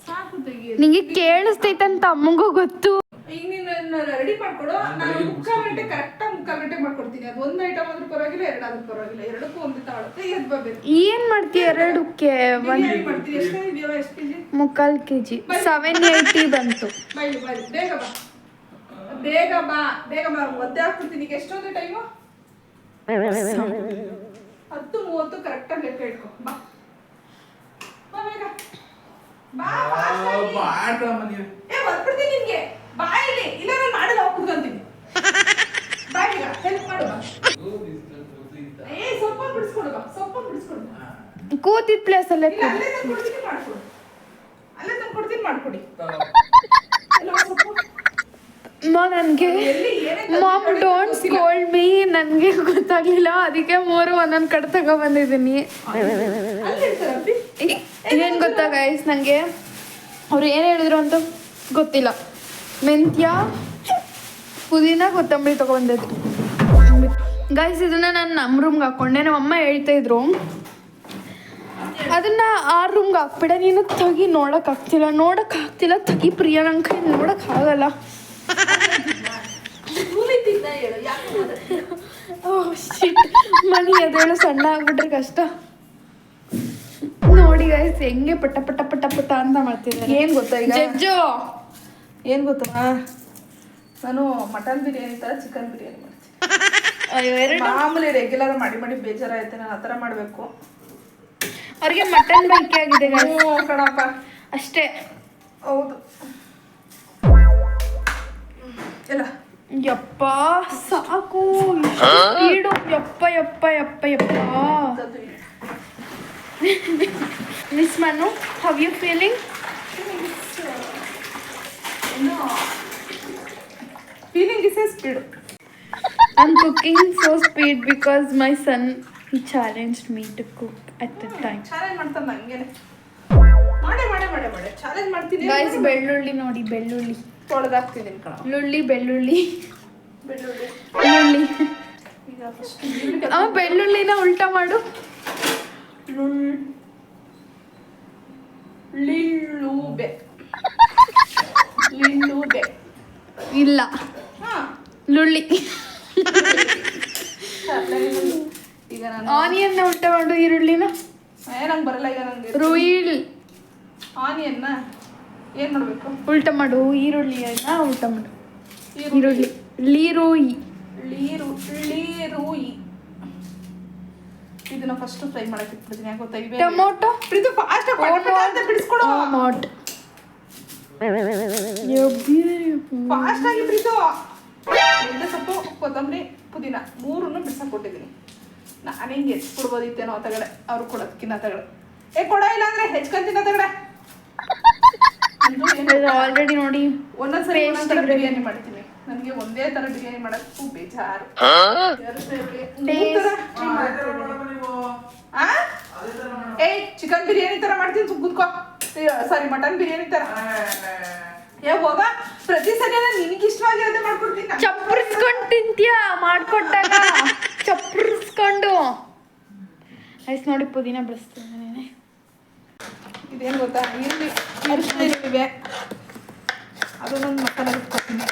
ಸಾಕು ತೆಗಿ. ನಿಂಗೆ ಕೇಳಿಸ್ತೈತಂತ ಅಮ್ಮಂಗೂ ಗೊತ್ತು. ಈಗ ನೀನು ರೆಡಿ ಮಾಡ್ಕೊಡು. ನಾನು 3/4 ಗಂಟೆ ಕರೆಕ್ಟಾಗಿ 3/4 ಗಂಟೆ ಮಾಡ್ಕೊಡ್ತೀನಿ. ಅದು ಒಂದು ಐಟಮ್ ಆದ್ರೂ ಪರವಾಗಿಲ್ಲ, ಎರಡಾದ್ರೂ ಪರವಾಗಿಲ್ಲ. ಎರಡಕ್ಕೂ ಒಂದು ತಾಳುತ್ತೆ. ಎದ್ದು ಬರಬೇಕು. ಏನ್ ಮಾಡ್ತೀಯ? ಎರಡಕ್ಕೆ ಬಿರಿಯಾನಿ ಮಾಡ್ತೀನಿ. ಎಷ್ಟು ಇದೆಯೋ, ಎಷ್ಟು ಕೆಜಿ? 3/4 kg. 780 ಬಂತು. ಬೈಲಿ ಬೈಲಿ, ಬೇಗ ಬಾ, ಬೇಗ ಬಾ, ಬೇಗ ಬಾ. ಒದ್ದೆ ಹಾಕ್ಬಿಡ್ತೀನಿ. ಈಗ ಎಷ್ಟೊಂದು ಟೈಮು? 10:30 ಕರೆಕ್ಟಾಗಿ ಲೆಕ್ಕ ಇಟ್ಕೊ. ಬಾ ಬಾ ಬೇಗ ಬಾ. ಬರ್ಬಿಡ್ತೀನಿ ನಿನ್ಗೆ. ಬಾ ಇಲ್ಲಿ, ಇಲ್ಲ ನಾನು ಮಾಡಲ್ಲ, ಹೋಗಿ ಕುತ್ಕೊಂತೀನಿ. ಬಾ ಈಗ, ಹೆಲ್ಪ್ ಮಾಡು ಬಾ. ಸೊಪ್ಪನ್ನು ಬಿಡಿಸ್ಕೊಡು ಬಾ, ಸೊಪ್ಪನ್ನು ಬಿಡಿಸ್ಕೊಡು ಬಾ. ಕೂತಿದ್ ಪ್ಲೇಸ್ ಅಲ್ಲೇ ಇಲ್ಲ, ಅಲ್ಲೇ ತಂದು ಕೊಡ್ತೀನಿ, ಮಾಡ್ಕೊಡು. ಅಲ್ಲೇ ತಂದು ಕೊಡ್ತೀನಿ, ಮಾಡ್ಕೊಡಿ. ಎಲ್ಲ ಸೊಪ್ಪು ನನಗೆ ಮಾಮ್ ಡೋಂಟ್ ಸ್ಕೋಲ್ಡ್ ಮೀ. ನನಗೆ ಗೊತ್ತಾಗ್ಲಿಲ್ಲ, ಅದಕ್ಕೆ 3 ಒಂದೊಂದು ಕಡೆ ತಗೊಬಂದಿದ್ದೀನಿ. ಏನು ಗೊತ್ತಾ ಗೈಸ್, ನನಗೆ ಅವ್ರು ಏನು ಹೇಳಿದ್ರು ಅಂತ ಗೊತ್ತಿಲ್ಲ. ಮೆಂತ್ಯ, ಪುದೀನ, ಕೊತ್ತಂಬರಿ ತೊಗೊಂಡಿದ್ದು ಗೈಸ್. ಇದನ್ನ ನಾನು ನಮ್ಮ ರೂಮ್ಗೆ ಹಾಕ್ಕೊಂಡೆ. ನಮ್ಮ ಅಮ್ಮ ಹೇಳ್ತಾ ಇದ್ರು ಅದನ್ನ ಆ ರೂಮ್ಗೆ ಹಾಕ್ಬಿಡ. ನೀನು ತೆಗಿ, ನೋಡೋಕ್ಕಾಗ್ತಿಲ್ಲ. ತೆಗಿ ಪ್ರಿಯಾ, ನನ್ನ ಕೈ ನೋಡೋಕ್ಕಾಗಲ್ಲ. ಮನಿ ಅದೇಳು ಸಣ್ಣ ಆಗ್ಬಿಟ್ರೆ ಕಷ್ಟ. ನೋಡಿ ಗೈಸ್ ಹೆಂಗೆ ಪಟ ಪಟ ಪಟ ಪಟ ಅಂತ ಮಾಡ್ತಿದ್ದಾರೆ. ಏನ್ ಗೊತ್ತಾ ಈಗ? ಜಜ್ಜು ಏನ್ ಗೊತ್ತಾ, ನಾನು ಮಟನ್ ಬಿರಿಯಾನಿ ತರ ಚಿಕನ್ ಬಿರಿಯಾನಿ ಮಾಡ್ತೀನಿ. ಅಯ್ಯೋ, ಎರಡು ಮಾಮೂಲಿ ರೆಗ್ಯುಲರ್ ಮಾಡಿ ಮಾಡಿ ಬೇಜಾರಾಯ್ತು. ನಾನು ಆ ಥರ ಮಾಡಬೇಕು. ಅವ್ರಿಗೆ ಮಟನ್ ಬೈಕೆ ಆಗಿದೆ ಗೈಸ್. ಕಣಪ್ಪ, ಅಷ್ಟೇ. ಹೌದು. ಎಲ್ಲ ಯಪ್ಪ ಸಾಕು, ಸ್ಪೀಡು. ಯಪ್ಪ ಯಪ್ಪ ಯಪ್ಪ ಯಪ್ಪ. Miss Manu, how you feeling? Feeling is a speed. I'm cooking so speed because my son, he challenged me to cook at the time. Challenge ಮಾಡ್ತಾನೆ ಹಂಗೇನೆ. ಮಾಡೆ ಚಾಲೆಂಜ್ ಮಾಡ್ತೀನಿ. ಗೈಸ್ ಬೆಳ್ಳುಳ್ಳಿ ನೋಡಿ, ಬೆಳ್ಳುಳ್ಳಿ ತೊಳೆದಾಕ್ತಿದ್ದೀನಿ ಕಣ. ಬೆಳ್ಳುಳ್ಳಿ ಈಗ ಫಸ್ಟ್ ಬೆಳ್ಳುಳ್ಳಿನ ಉಲ್ಟಾ ಮಾಡು. ಲಿಳ್ಳುಬೆ ಇಲ್ಲ, ಲುಳ್ಳಿ. ಈಗ ನಾನು ಆನಿಯನ್ನ ಉಲ್ಟಾ ಮಾಡು. ಈರುಳ್ಳಿನ ನಂಗೆ ಬರಲ್ಲ. ಈಗ ನಂಗೆ ರುಯಿಲ್ ಆನಿಯನ್ನ ಏನು ಮಾಡಬೇಕು? ಉಲ್ಟಾ ಮಾಡು. ಈರುಳ್ಳಿಯನ್ನ ಉಲ್ಟಾ ಮಾಡು. ಈರುಳ್ಳಿ ಲೀರುಯಿ. ಇದನ್ನ ಫಸ್ಟ್ ಫ್ರೈ ಮಾಡಕ್ಕೆ ಇಟ್ಬಿಡ್ತೀನಿ. ಯಾಕೆ ಗೊತ್ತಾ? ಟೊಮೊಟೊ ಇದು ಫಾಸ್ಟ್ ಅಂತ ಬಿಡಿಸ್ಕೊಡು. ಫಾಸ್ಟ್ ಆಗಿ ಪ್ರೀತು. ಮೆಂತ್ಯ ಸೊಪ್ಪು, ಕೊತ್ತಂಬರಿ, ಪುದೀನ 3 ಬಿಡ್ಸಕ್ ಕೊಟ್ಟಿದ್ದೀನಿ. ನಾನು ಹಿಂಗೆ ಕೊಡ್ಬೋದಿತ್ತೇನೋ ತಗಡೆ, ಅವ್ರು ಕೊಡೋದಕ್ಕಿನ್ನ ತಗಡೆ. ಕೊಡ ಇಲ್ಲ ಅಂದ್ರೆ ಹೆಚ್ಕೊಂತಿನ ತಗಡೆ. ಆಲ್ರೆಡಿ ನೋಡಿ ಒಂದೊಂದ್ಸರಿ ಒಂದೊಂದ್ ಥರ ಬಿರಿಯಾನಿ ಮಾಡ್ತೀನಿ. ನನಗೆ ಒಂದೇ ತರ ಬಿರಿಯಾನಿ ಮಾಡಕ್ಕೂ ಬೇಜಾರು. ಚಿಕನ್ ಬಿರಿಯಾನಿ ತರ ಮಾಡ್ತೀನಿ, ಕುತ್ಕೋ. ಸಾರಿ, ಮಟನ್ ಬಿರಿಯಾನಿ ತರ. ಹೋಗ, ಪ್ರತಿ ಸರಿ ನಿನಗೆ ಇಷ್ಟವಾಗಿರೋದೇ ಮಾಡ್ಕೊಡ್ತೀನಿ. ಚಪ್ಪರಿಸ್ಕೊಂಡು ತಿಂತೀಯ ಮಾಡ್ಕೊಟ್ಟಾಗ, ಚಪ್ಪರಿಸ್ಕೊಂಡು. ಐಸ್ ನೋಡಿ ಪುದೀನ ಬೆಳೆಸ್ತೀನಿ. ಇದೇನು ಗೊತ್ತಾ, ಈರುಳ್ಳಿ ಅರಿಶಿನ ಇವೆ, ಅದನ್ನೊಂದು ಮಸಾಲ ಇಟ್ಕೊತೀನಿ.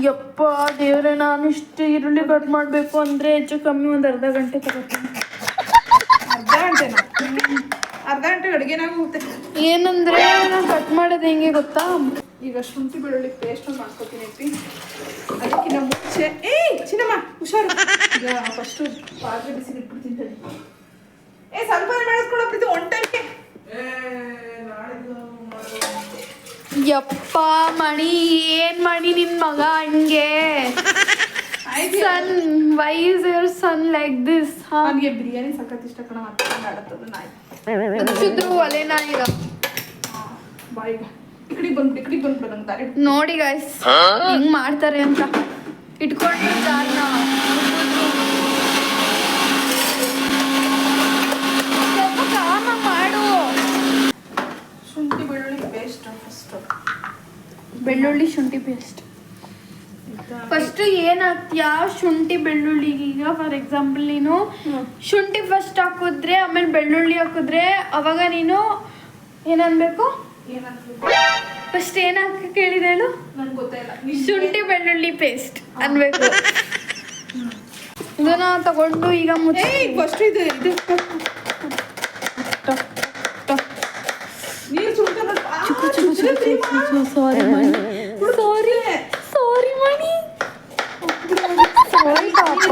ಯಪ್ಪ ದೇವ್ರೆ, ನಾನು ಇಷ್ಟು ಈರುಳ್ಳಿ ಕಟ್ ಮಾಡಬೇಕು ಅಂದರೆ ಹೆಚ್ಚು ಕಮ್ಮಿ ಒಂದು ಅರ್ಧ ಗಂಟೆ ತಗೋತೀನಿ. ಅರ್ಧ ಗಂಟೆ ಅಡುಗೆನಾಗ ಹೋಗುತ್ತೆ. ಏನಂದ್ರೆ ನಾನು ಕಟ್ ಮಾಡೋದು ಹೆಂಗೆ ಗೊತ್ತಾ, ಈಗ ಶುಂಠಿ ಬೆಳ್ಳುಳ್ಳಿ ಪೇಸ್ಟ್ ಮಾಡ್ಕೊತೀನಿ. ಅದಕ್ಕಿಂತ ಮುಂಚೆ ಚಿನ್ನಮ್ಮ ಹುಷಾರು, ಈಗ ಫಸ್ಟು ಪಾತ್ರೆ ಬಿಸಿ ಇಟ್ಬಿಡ್ತೀನಿ. ಸ್ವಲ್ಪ ಮಾಡಿಸ್ಕೊಳ್ಳೋ ಪ್ರೀತಿ ಒನ್ ಟೈಮ್ಗೆ. ಯಪ್ಪ ಮಣಿ, ಏನ್ ಮಾಡಿ ನಿನ್ ಮಗ ಹಂಗೆ? Son, why is your son like this? ನನಗೆ ಬಿರಿಯಾನಿ ಸಖತ್ ಇಷ್ಟ ಕಣ. ಆಡತ್ತದ ನಾಯಿ ಹಚ್ಚಿದ್ರು ಒಲೆನಾ ಈಗ. ಬಾಯಿಗೆ ಈ ಕಡೆಗೆ ಬಂದ್ಬಿಡು ನಂಗೆ ದಾರಿ. ನೋಡಿ ಗೈಸ್ ಹಿಂಗ್ ಮಾಡ್ತಾರೆ ಅಂತ ಇಟ್ಕೊಂಡು ಜಾರ್ನ ಸ್ವಲ್ಪ ಕಾಮ ಮಾಡು. ಶುಂಠಿ ಬೆಳ್ಳುಳ್ಳಿ ಪೇಸ್ಟ್ ಬೆಳ್ಳುಳ್ಳಿ ಶುಂಠಿ ಪೇಸ್ಟ್ ಫಸ್ಟ್ ಏನ್ ಹಾಕ್ತೀಯಾ? ಶುಂಠಿ ಬೆಳ್ಳುಳ್ಳಿಗೆ ಈಗ ಫಾರ್ ಎಕ್ಸಾಂಪಲ್ ನೀನು ಶುಂಠಿ ಫಸ್ಟ್ ಹಾಕಿದ್ರೆ ಆಮೇಲೆ ಬೆಳ್ಳುಳ್ಳಿ ಹಾಕಿದ್ರೆ ಅವಾಗ ನೀನು ಏನನ್ಬೇಕು? ಫಸ್ಟ್ ಏನ್ ಹಾಕಿ ಕೇಳಿದೆ ಹೇಳು? ನನ್ಗೆ ಗೊತ್ತಿಲ್ಲ. ಶುಂಠಿ ಬೆಳ್ಳುಳ್ಳಿ ಪೇಸ್ಟ್ ಅನ್ಬೇಕು. ಇದನ್ನ ತಗೊಂಡು ಈಗ ಮುಚ್ಚಿ ಫಸ್ಟ್ ಇದು ನೀರು ಸಾರಿ ಮಣಿ, ಸಾರಿ ಪಾಪ.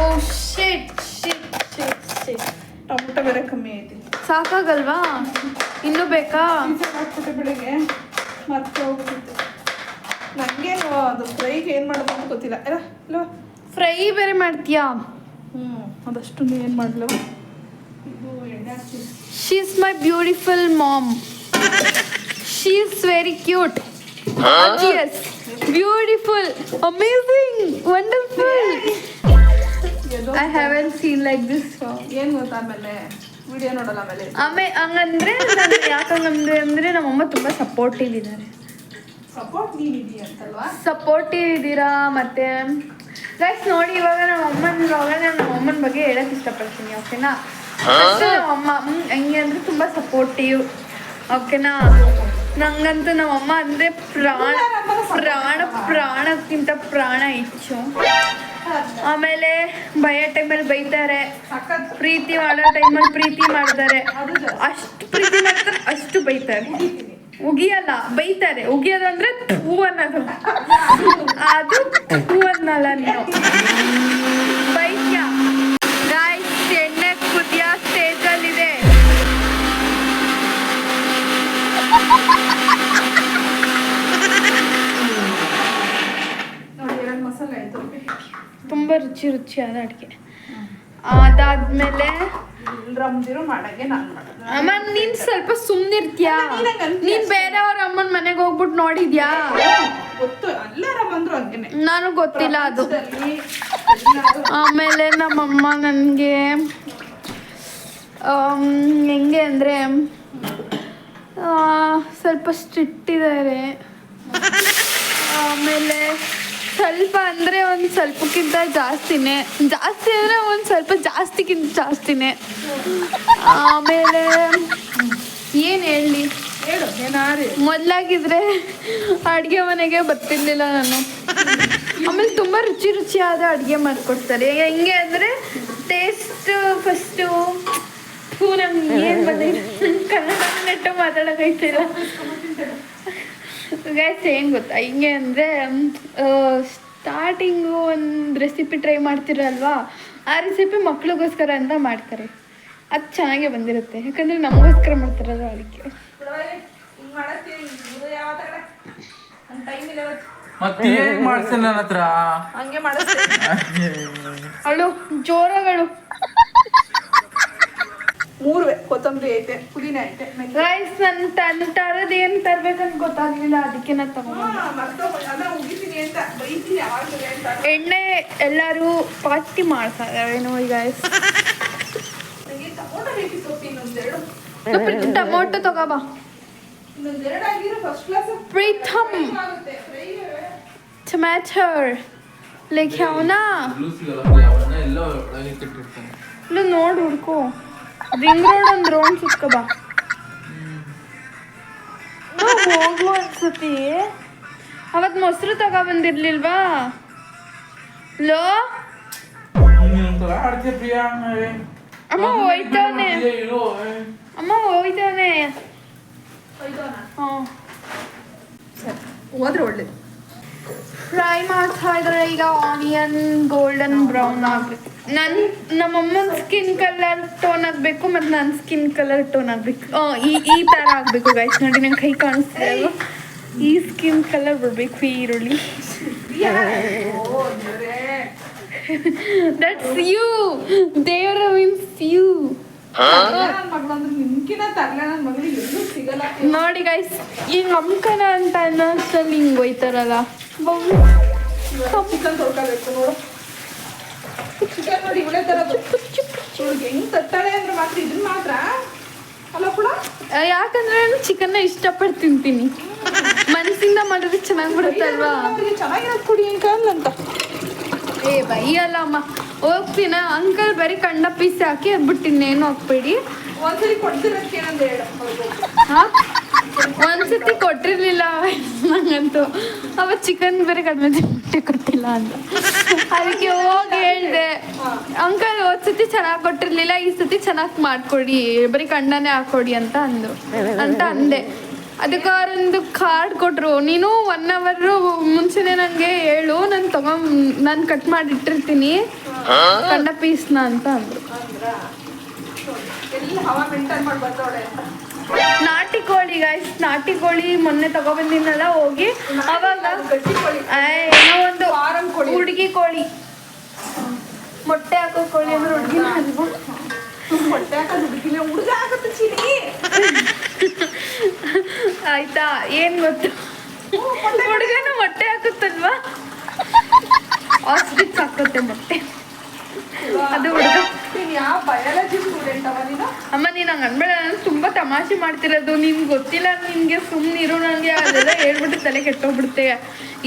ಓ ಶಿಟ್ ಶಿಟ್ ಶಿಟ್ ಶಿಟ್. ಟೊಮೊಟೊ ಬೇರೆ ಕಮ್ಮಿ ಐತಿ. ಸಾಕಾಗಲ್ವಾ? ಇನ್ನೂ ಬೇಕಾ? ಹಾಕ್ಬಿಟ್ಟೆ ಬೆಳಿಗ್ಗೆ ಮತ್ತೆ ಹೋಗ್ಬಿಟ್ಟಿತ್ತು. ನನಗೇನು ಅದು ಫ್ರೈಗೆ ಏನು ಮಾಡೋದು ಅಂತ ಗೊತ್ತಿಲ್ಲ. ಇಲ್ಲ ಫ್ರೈ ಬೇರೆ ಮಾಡ್ತೀಯಾ? ಅದಷ್ಟು ಏನು ಮಾಡಲು. ಇದು ಎಣ್ಣೆ ಹಾಕ್ತೀನಿ. She is my beautiful mom. She is very cute, gorgeous, beautiful, amazing, wonderful. I haven't seen like this. ಏನು ಗೊತ್ತಾ, ಆಮೇಲೆ ವಿಡಿಯೋ ನೋಡಲ್ಲ. ಆಮೇಲೆ ಹಂಗಂದ್ರೆ ನಾನು ಯಾಕಂಗಂದ್ರೆ ಅಂದ್ರೆ ನಮ್ಮಮ್ಮ ತುಂಬ ಸಪೋರ್ಟಿವ್ ಇದ್ದಾರೆ. ಸಪೋರ್ಟ್ ನೀನಿದೀಯ ಅಂತಲ್ವಾ? ಸಪೋರ್ಟಿವ್ ಇದ್ದೀರಾ. ಮತ್ತೆ ಗೈಸ್ ನೋಡಿ, ಇವಾಗ ನಮ್ಮಮ್ಮನ ಬಗ್ಗೆ ಹೇಳಕ್ ಇಷ್ಟಪಡ್ತೀನಿ. ಓಕೆನಾ? ನಮ್ಮಮ್ಮ ಹೆಂಗೆ ಅಂದ್ರೆ ತುಂಬ ಸಪೋರ್ಟಿವ್. ಓಕೆನಾ? ನಂಗಂತೂ ನಮ್ಮಮ್ಮ ಅಂದರೆ ಪ್ರಾಣಕ್ಕಿಂತ ಪ್ರಾಣ ಹೆಚ್ಚು. ಆಮೇಲೆ ಬೈಯೋ ಟೈಮಲ್ಲಿ ಬೈತಾರೆ, ಪ್ರೀತಿ ಮಾಡೋ ಟೈಮಲ್ಲಿ ಪ್ರೀತಿ ಮಾಡ್ತಾರೆ. ಅಷ್ಟು ಪ್ರೀತಿ ಮಾಡ್ತಾರೆ, ಅಷ್ಟು ಬೈತಾರೆ. ಉಗಿಯಲ್ಲ, ಬೈತಾರೆ. ಉಗಿಯೋದು ಅಂದ್ರೆ ಹೂ ಅನ್ನೋದು, ಅದು ಹೂ ಅನ್ನಲ್ಲ. ನೀನು ಬೈತ್ಯ ಗಾಯ್ಸ್. ಎಣ್ಣೆ ಕುದಿಯೋ ಸ್ಟೇಜಲ್ಲಿದೆ. ತುಂಬ ರುಚಿಯಾದ ಅಡುಗೆ. ಅದಾದ್ಮೇಲೆ ಮಾಡಂಗೆ ನಾನು ಮಾಡೋದು. ಅಮ್ಮ ನೀನ್ ಸ್ವಲ್ಪ ಸುಮ್ಮನಿರ್ತೀಯಾ? ನೀನ್ ಬೇರೆಯವ್ರ ಅಮ್ಮನ ಮನೆಗೆ ಹೋಗ್ಬಿಟ್ಟು ನೋಡಿದ್ಯಾ? ಗೊತ್ತು, ಎಲ್ಲಾರ ಬಂದ್ರು ಹಂಗೇನೆ. ನಾನು ಗೊತ್ತಿಲ್ಲ ಅದು. ಆಮೇಲೆ ನಮ್ಮಮ್ಮ ನನಗೆ ಹೆಂಗೆ ಅಂದರೆ ಸ್ವಲ್ಪ ಸ್ಟ್ರಿಕ್ಟ್ ಇದ್ದಾರೆ. ಆಮೇಲೆ ಸ್ವಲ್ಪ ಅಂದರೆ ಒಂದು ಸ್ವಲ್ಪಕ್ಕಿಂತ ಜಾಸ್ತಿನೇ, ಜಾಸ್ತಿ ಅಂದರೆ ಒಂದು ಸ್ವಲ್ಪ ಜಾಸ್ತಿಗಿಂತ ಜಾಸ್ತಿನೇ. ಆಮೇಲೆ ಏನು ಹೇಳಲಿ, ಹೇಳು ಏನಾರು. ಮೊದಲಾಗಿದ್ರೆ ಅಡುಗೆ ಮನೆಗೆ ಬರ್ತಿರ್ಲಿಲ್ಲ ನಾನು. ಆಮೇಲೆ ತುಂಬ ರುಚಿಯಾದ ಅಡುಗೆ ಮಾಡಿಕೊಡ್ತಾರೆ. ಹೆಂಗೆ ಅಂದರೆ ಟೇಸ್ಟ್ ಫಸ್ಟು ನಂಗೆ ಏನು ಬಂದಿದೆ, ಕನ್ನಡ ನೆಟ್ಟು ಮಾತಾಡೋಕೈತಿಲ್ಲ ಗೈಸ್. ಏನು ಗೊತ್ತಾ, ಹಿಂಗೆ ಅಂದರೆ ಸ್ಟಾರ್ಟಿಂಗು ಒಂದು ರೆಸಿಪಿ ಟ್ರೈ ಮಾಡ್ತಿರಲ್ವಾ, ಆ ರೆಸಿಪಿ ಮಕ್ಳಿಗೋಸ್ಕರ ಅಂತ ಮಾಡ್ತಾರೆ. ಅದು ಚೆನ್ನಾಗೇ ಬಂದಿರುತ್ತೆ, ಯಾಕಂದರೆ ನಮಗೋಸ್ಕರ ಮಾಡ್ತಾರಲ್ವ ಅದಕ್ಕೆ. ಹಿಂಗೆ ಮಾಡಕ್ಕೆ ಯಾವ ನನ್ನ ಟೈಮ್ ಇಲ್ಲ ಇವತ್ತು. ಮತ್ತೆ ಹೇಗೆ ಮಾಡ್ಸಲ್ಲ ನನ್ನ ಹತ್ರ ಹಂಗೆ ಮಾಡಿಸ್ತೀನಿ. ಅಳು ಜೋರಗಳು. 3 ಕೊತ್ತಂಬರಿ ಐತೆ, ಪುದೀನ ಐತೆ, ರೈಸ್ ನನ್ನ ತರದು ಏನು ತರ್ಬೇಕಂತ ಗೊತ್ತಾಗ್ಲಿಲ್ಲ, ಅದಕ್ಕೆ ನಾನು ತಗೊಂಡು ಅದ ಉಗಿತೀನಿ ಅಂತ ಬೈತೀನಿ ಯಾವಾಗಲೇ ಅಂತ. ಎಣ್ಣೆ ಎಲ್ಲರೂ ಪಾರ್ಟಿ ಮಾಡ್ತಾ ಇದ್ದಾರೆ ನೋಡಿ ಗೈಸ್. ನನಗೆ ಟೊಮೊಟೊ ಬೇಕಿತ್ತು ಸೊಪ್ಪು, ಇನ್ನೊಂದೆರಡು ಟೊಮೊಟೊ ತಗೋಬಾ. ಇನ್ನೊಂದೆರಡು ಆಗಿರೋ ಫಸ್ಟ್ ಕ್ಲಾಸ್ ಪ್ರೀತಮ್ ಆಗುತ್ತೆ ಫ್ರೈ. ಟೊಮ್ಯಾಟೊ ಲೈಕ್ ಯಾವನಾ ಎಲ್ಲೂ ಸಿಗಲ್ಲ, ಯಾವನ್ನ ಎಲ್ಲ ಒಳಗೆ ಇಟ್ಟಿರ್ತಾನೆ. ಇಲ್ಲ ನೋಡಿ ಹುಡ್ಕೋ. ರಿಂಗ್ ರೋಡ್ ಒಂದು ರೌಂಡ್ ಸುತ್ಕೋಬಾ. ಹೋಗು ಅನ್ಸತಿ. ಅವತ್ತು ಮೊಸರು ತಗೊಬಂದಿರ್ಲಿಲ್ವಾ? ಲೋ ಒಂಥರ ಆಡ್ತೀಯ ಪ್ರಿಯಾ. ಅಮ್ಮ ಹೋಯ್ತವನೆ, ಅಮ್ಮ ಹೋಯ್ತವನೆ. ಹಾಂ ಸರಿ ಹೋದ್ರೆ ಒಳ್ಳೇದು. ಫ್ರೈ ಮಾಡ್ತಾ ಇದ್ರೆ ಈಗ ಆನಿಯನ್ ಗೋಲ್ಡನ್ ಬ್ರೌನ್ ಆಗಬೇಕು. ನಮ್ಮಮ್ಮನ ಸ್ಕಿನ್ ಕಲರ್ ಟೋನ್ ಆಗಬೇಕು ಮತ್ತು ನನ್ನ ಸ್ಕಿನ್ ಕಲರ್ ಟೋನ್ ಆಗಬೇಕು. ಈ ಥರ ಆಗಬೇಕು ಗೈಸ್. ನೋಡಿ ನಂಗೆ ಕೈ ಕಾಣಿಸ್ತಿದೆ ಅಲ್ವಾ, ಈ ಸ್ಕಿನ್ ಕಲರ್ ಬರಬೇಕು ಈ ಈರುಳ್ಳಿ. That's you. ದೇವರ ಮೀನ್ಸ್ ಯು. ನನ್ನ ಮಗಳು ಅಂದ್ರೆ ನಿಮ್ಕಿನ ತರ್ಲ ನನ್ನ ಮಗಳಿಗೆ ಎಲ್ಲೂ ಸಿಗಲ್ಲ. ನೋಡಿ ಗೈಸ್, ಹಿಂಗೆ ಅಮ್ಕನ ಅಂತ ಅನ್ನೋಷ್ಟರಲ್ಲಿ ಹಿಂಗೆ ಹೋಯ್ತಾರಲ್ಲ. ಚಿಕನ್ ತೊಳ್ಕೋಬೇಕು ನೋಡು. ಚಿಕನ್ ನೋಡಿ ಇವಳೆ ತರೋದು. ಇವಳಿಗೆ ಹೆಂಗ್ ತರ್ತಾಳೆ ಅಂದ್ರೆ ಮಾತ್ರ ಇದನ್ನ ಮಾತ್ರ ಅಲ್ಲ ಕೂಡ. ಯಾಕಂದ್ರೆ ನಾನು ಚಿಕನ್ನ ಇಷ್ಟಪಟ್ಟು ತಿಂತೀನಿ. ಮನಸ್ಸಿಂದ ಮಾಡಿದ್ರೆ ಚೆನ್ನಾಗಿ ಬರುತ್ತಲ್ವಾ. ಅವ್ರಿಗೆ ಚೆನ್ನಾಗಿರೋದು ಕುಡಿ ಅಂತ. ಏ ಬೈಯಲ್ಲ ಅಮ್ಮ, ಹೋಗ್ತೀನ ಅಂಕಲ್ ಬರೀ ಕಂಡ ಪೀಸ್ ಹಾಕಿ ಅದ್ಬಿಟ್ಟು ಇನ್ನೇನು ಹಾಕ್ಬೇಡಿ. ಒಂದ್ಸರಿ ಕೊಡ್ತಿರೋದಕ್ಕೆ ಏನಂತ ಹೇಳು. ಹಾಂ ಒಂದ್ಸತಿ ಕೊಟ್ಟಿರ್ಲಿಲ್ಲ ನಂಗಂತೂ. ಅವತ್ತು ಚಿಕನ್ ಬೇರೆ ಕಡಿಮೆ ಮೊಟ್ಟೆ ಕೊಟ್ಟಿಲ್ಲ ಅಂತ, ಅದಕ್ಕೆ ಹೋಗಿ ಹೇಳಿದೆ ಅಂಕಲ್ ಹೋದ್ಸತಿ ಚೆನ್ನಾಗಿ ಕೊಟ್ಟಿರ್ಲಿಲ್ಲ, ಈ ಸತಿ ಚೆನ್ನಾಗಿ ಮಾಡಿಕೊಡಿ, ಬರೀ ಕಂಡನೇ ಹಾಕ್ಕೊಡಿ ಅಂತ ಅಂದೆ. ಅದಕ್ಕೆ ಅವರೊಂದು ಕಾರ್ಡ್ ಕೊಟ್ಟರು, ನೀನು 1 hour ಮುಂಚೆನೆ ನನಗೆ ಹೇಳು, ನಾನು ಕಟ್ ಮಾಡಿ ಇಟ್ಟಿರ್ತೀನಿ ಕಂಡ ಪೀಸ್ನ ಅಂತ ಅಂದರು. ಎಲ್ಲಿ ಹವಾ ಮೇಂಟೈನ್ ಮಾಡಿ ಬಂದವಳೆ ಅಂತ. ನಾಟಿ ಕೋಳಿ ಗೈಸ್, ನಾಟಿ ಕೋಳಿ ಮೊನ್ನೆ ತಗೊಬಂದಿನಲ್ಲ ಹೋಗಿ. ಅವಾಗ ಗಟ್ಟಿ ಕೋಳಿ, ಏನೋ ಒಂದು ಫಾರಂ ಕೋಳಿ, ಹುಡುಗಿ ಕೋಳಿ, ಮೊಟ್ಟೆ ಹಾಕೋ ಕೋಳಿ ಅಂದ್ರೆ ಹುಡುಗಿನ ಅಲ್ವಾ? ಮೊಟ್ಟೆ ಹಾಕೋದು ಹುಡುಗಿನ ಹುಡುಗ ಆಗುತ್ತೆ ಚಿನಿ. ಆಯ್ತಾ, ಏನ್ ಗೊತ್ತು, ಹುಡುಗನ ಮೊಟ್ಟೆ ಹಾಕುತ್ತಲ್ವಾ, ಆಸ್ಟ್ರಿಚ್ ಹಾಕುತ್ತೆ ಮೊಟ್ಟೆ, ಅದು ಹುಡುಗ. ಯಾವ ಬಯಾಲಜಿ ಸ್ಟೂಡೆಂಟ್ ಅವ ನೀನು? ಅಮ್ಮ ನೀನು ಹಂಗೆ ಅನ್ಬೇಡ, ನಾನು ತುಂಬ ತಮಾಷೆ ಮಾಡ್ತಿರೋದು, ನಿನ್ಗೆ ಗೊತ್ತಿಲ್ಲ, ನಿನಗೆ ಸುಮ್ಮನಿರು, ನನಗೆ ಅದೆಲ್ಲ ಹೇಳ್ಬಿಟ್ಟು ತಲೆ ಕೆಟ್ಟೋಗ್ಬಿಡುತ್ತೆ.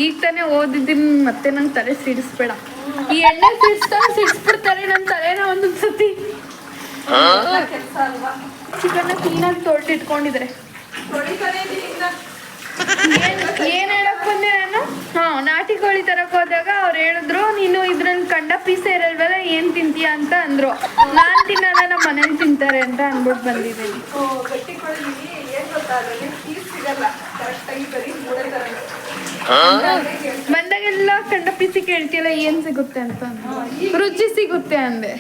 ಈಗ ತಾನೇ ಓದಿದ್ದೀನಿ, ಮತ್ತೆ ನಂಗೆ ತಲೆ ಸಿಡಿಸ್ಬೇಡ. ಈ ಎಣ್ಣೆ ಸಿಡಿಸ್ಬಿಡ್ತಾರೆ ನನ್ನ ತಲೆನ ಒಂದೊಂದು ಸತಿ. ಕೆಲಸ ಅಲ್ವಾ? ಚಿಕನ್ನ ಕ್ಲೀನಾಗಿ ತೊಳೆದಿಟ್ಕೊಂಡಿದ್ರೆ ತೊಳಿತಾನೆ ಇದೀನಿ. ಏನು ಹೇಳಕ್ ಬಂದೆ ನಾನು? ಹಾಂ, ನಾಟಿ ಕೋಳಿ ತರಕ್ ಹೋದಾಗ ಅವ್ರು ಹೇಳಿದ್ರು, ನೀನು ಇದ್ರಲ್ಲಿ ಕಂಡ ಪೀಸೇ ಇರಲ್ವಲ್ಲ, ಏನು ತಿಂತೀಯ ಅಂತ ಅಂದರು. ನಾನು ತಿನ್ನಲ್ಲ, ನಮ್ಮ ಮನೇಲಿ ತಿಂತಾರೆ ಅಂತ ಅಂದ್ಬಿಟ್ಟು ಬಂದಿದ್ದೀನಿ. ಗಟ್ಟಿ ಕೋಳಿ ಏನು ಗೊತ್ತಾ, ಅದರಲ್ಲಿ ಪೀಸ್ ಸಿಗಲ್ಲ ಕರೆಕ್ಟಾಗಿ, ಬರೀ ಮೂಳೆ ಥರ ಬಂದಾಗೆಲ್ಲ ಕಂಡ ಪೀಸಿ ಕೇಳ್ತಿಯಲ್ಲ ಏನು ಸಿಗುತ್ತೆ ಅಂತ ಅಂದ್ರು. ರುಚಿ ಸಿಗುತ್ತೆ ಅಂದೆ,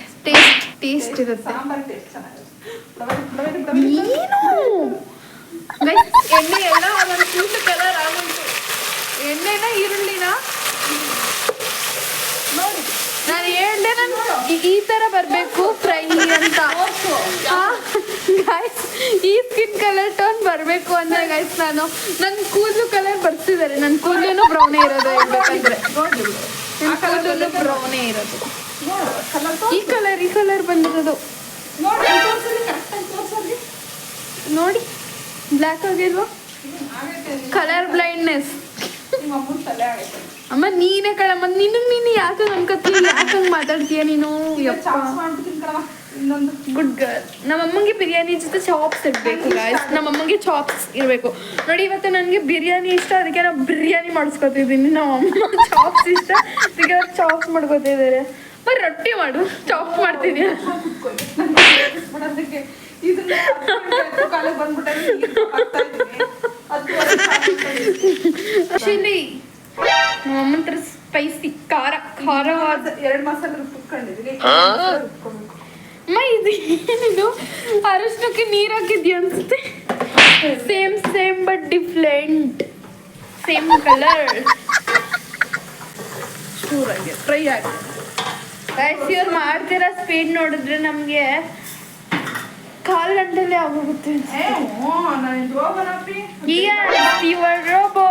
ಟೇಸ್ಟ್ ಇರುತ್ತೆ. ಸಾಂಬಾರ್ ಟೇಸ್ಟ್ ಚೆನ್ನಾಗಿರುತ್ತೆ. ನೀನು ಎಣ್ಣೆ ಎಲ್ಲ ಒಂದು ಕೂಟ ಕಲರ್ ಆಗೋಯ್ತು. ಎಣ್ಣೆನ ಈರುಳ್ಳಿನ ನೋಡಿ, ನಾನು ಹೇಳ್ದೆ, ನಾನು ಈ ಥರ ಬರಬೇಕು ಫ್ರೈ ಅಂತ. ಗಾಯ್ಸ್, ಈ ಸ್ಕಿನ್ ಕಲರ್ ಟೋನ್ ಬರಬೇಕು ಅಂದರೆ ಗೈಸ್, ನನ್ನ ಕೂದಲು ಕಲರ್ ಬರ್ತಿದ್ದಾರೆ. ನನ್ನ ಕೂದಲು ಬ್ರೌನೇ ಇರೋದು ಹೇಳ್ಬೇಕಂದ್ರೆ, ನನ್ನ ಕೂದಲು ಬ್ರೌನೇ ಇರೋದು. ಈ ಕಲರ್ ಬಂದಿರೋದು ನೋಡಿ, ಬ್ಲ್ಯಾಕ್ ಆಗಿಲ್ವಾ? Colour blindness. ನಿಮ್ಮ ಅಮ್ಮನ ತಲೆ ಆಗೈತೆ. ಅಮ್ಮ ನೀನೇ ಕಳಮ್ಮ, ನೀನು ಯಾಕೆ ಅನ್ಕೋತೀಯ, ಯಾಕೆ ಹಂಗೆ ಮಾತಾಡ್ತೀಯ ನೀನು? ಚಾಪ್ಸ್ ಮಾಡ್ಬಿಡ್ತೀನಿ ಕಣವ. ಇನ್ನೊಂದು ಗುಡ್ ಗರ್ಲ್. ನಮ್ಮಮ್ಮಂಗೆ ಬಿರಿಯಾನಿ ಜೊತೆ ಚಾಪ್ಸ್ ಇರಬೇಕು ಗಾಯ್ಸ್, ನಮ್ಮಮ್ಮಂಗೆ ಚಾಪ್ಸ್ ಇರಬೇಕು. ನೋಡಿ, ಇವತ್ತು ನನಗೆ ಬಿರಿಯಾನಿ ಇಷ್ಟ, ಅದಕ್ಕೆ ನಾವು ಬಿರಿಯಾನಿ ಮಾಡಿಸ್ಕೊತಿದ್ದೀನಿ. ನಮ್ಮಮ್ಮ ಚಾಪ್ಸ್ ಇಷ್ಟ, ಅದಕ್ಕೆ ಅವ್ರು ಚಾಪ್ಸ್ ಮಾಡ್ಕೊತಿದ್ದಾರೆ. ಬರೀ ರೊಟ್ಟಿ ಮಾಡು, ಚಾಪ್ಸ್ ಮಾಡ್ತಿದ್ಯಾ? ಮಾಡೋದಕ್ಕೆ ಇದನ್ನ ಕಾಲಕ್ಕೆ ಬಂದ್ಬಿಟ್ಟೆ. ಚಿಲ್ಲಿ ನಮ್ಮಮ್ಮನ ಹತ್ರ ಸ್ಪೈಸಿ ಖಾರ ಖಾರವಾದ 2 ಮಸಾಲೆ ರುಬ್ಕೊಂಡಿದ್ದೀನಿ. ರುಬ್ಕೊಬೇಕು. ಅಮ್ಮ ಇದು ಏನಿದು ಅರಶಿನಕ್ಕೆ ನೀರು ಹಾಕಿದ್ಯಾ ಅನ್ಸುತ್ತೆ. Same but different. Same colour. ಚೂರಾಗಿ ಫ್ರೈ ಆಗಿ ಗೈಸ್ ಇವ್ರು ಮಾಡ್ತಿರೋ ಸ್ಪೀಡ್ ನೋಡಿದ್ರೆ ನಮಗೆ 1/4 ಗಂಟೆಲಿ ಆಗೋಗುತ್ತೆ. Yes, you are Robo,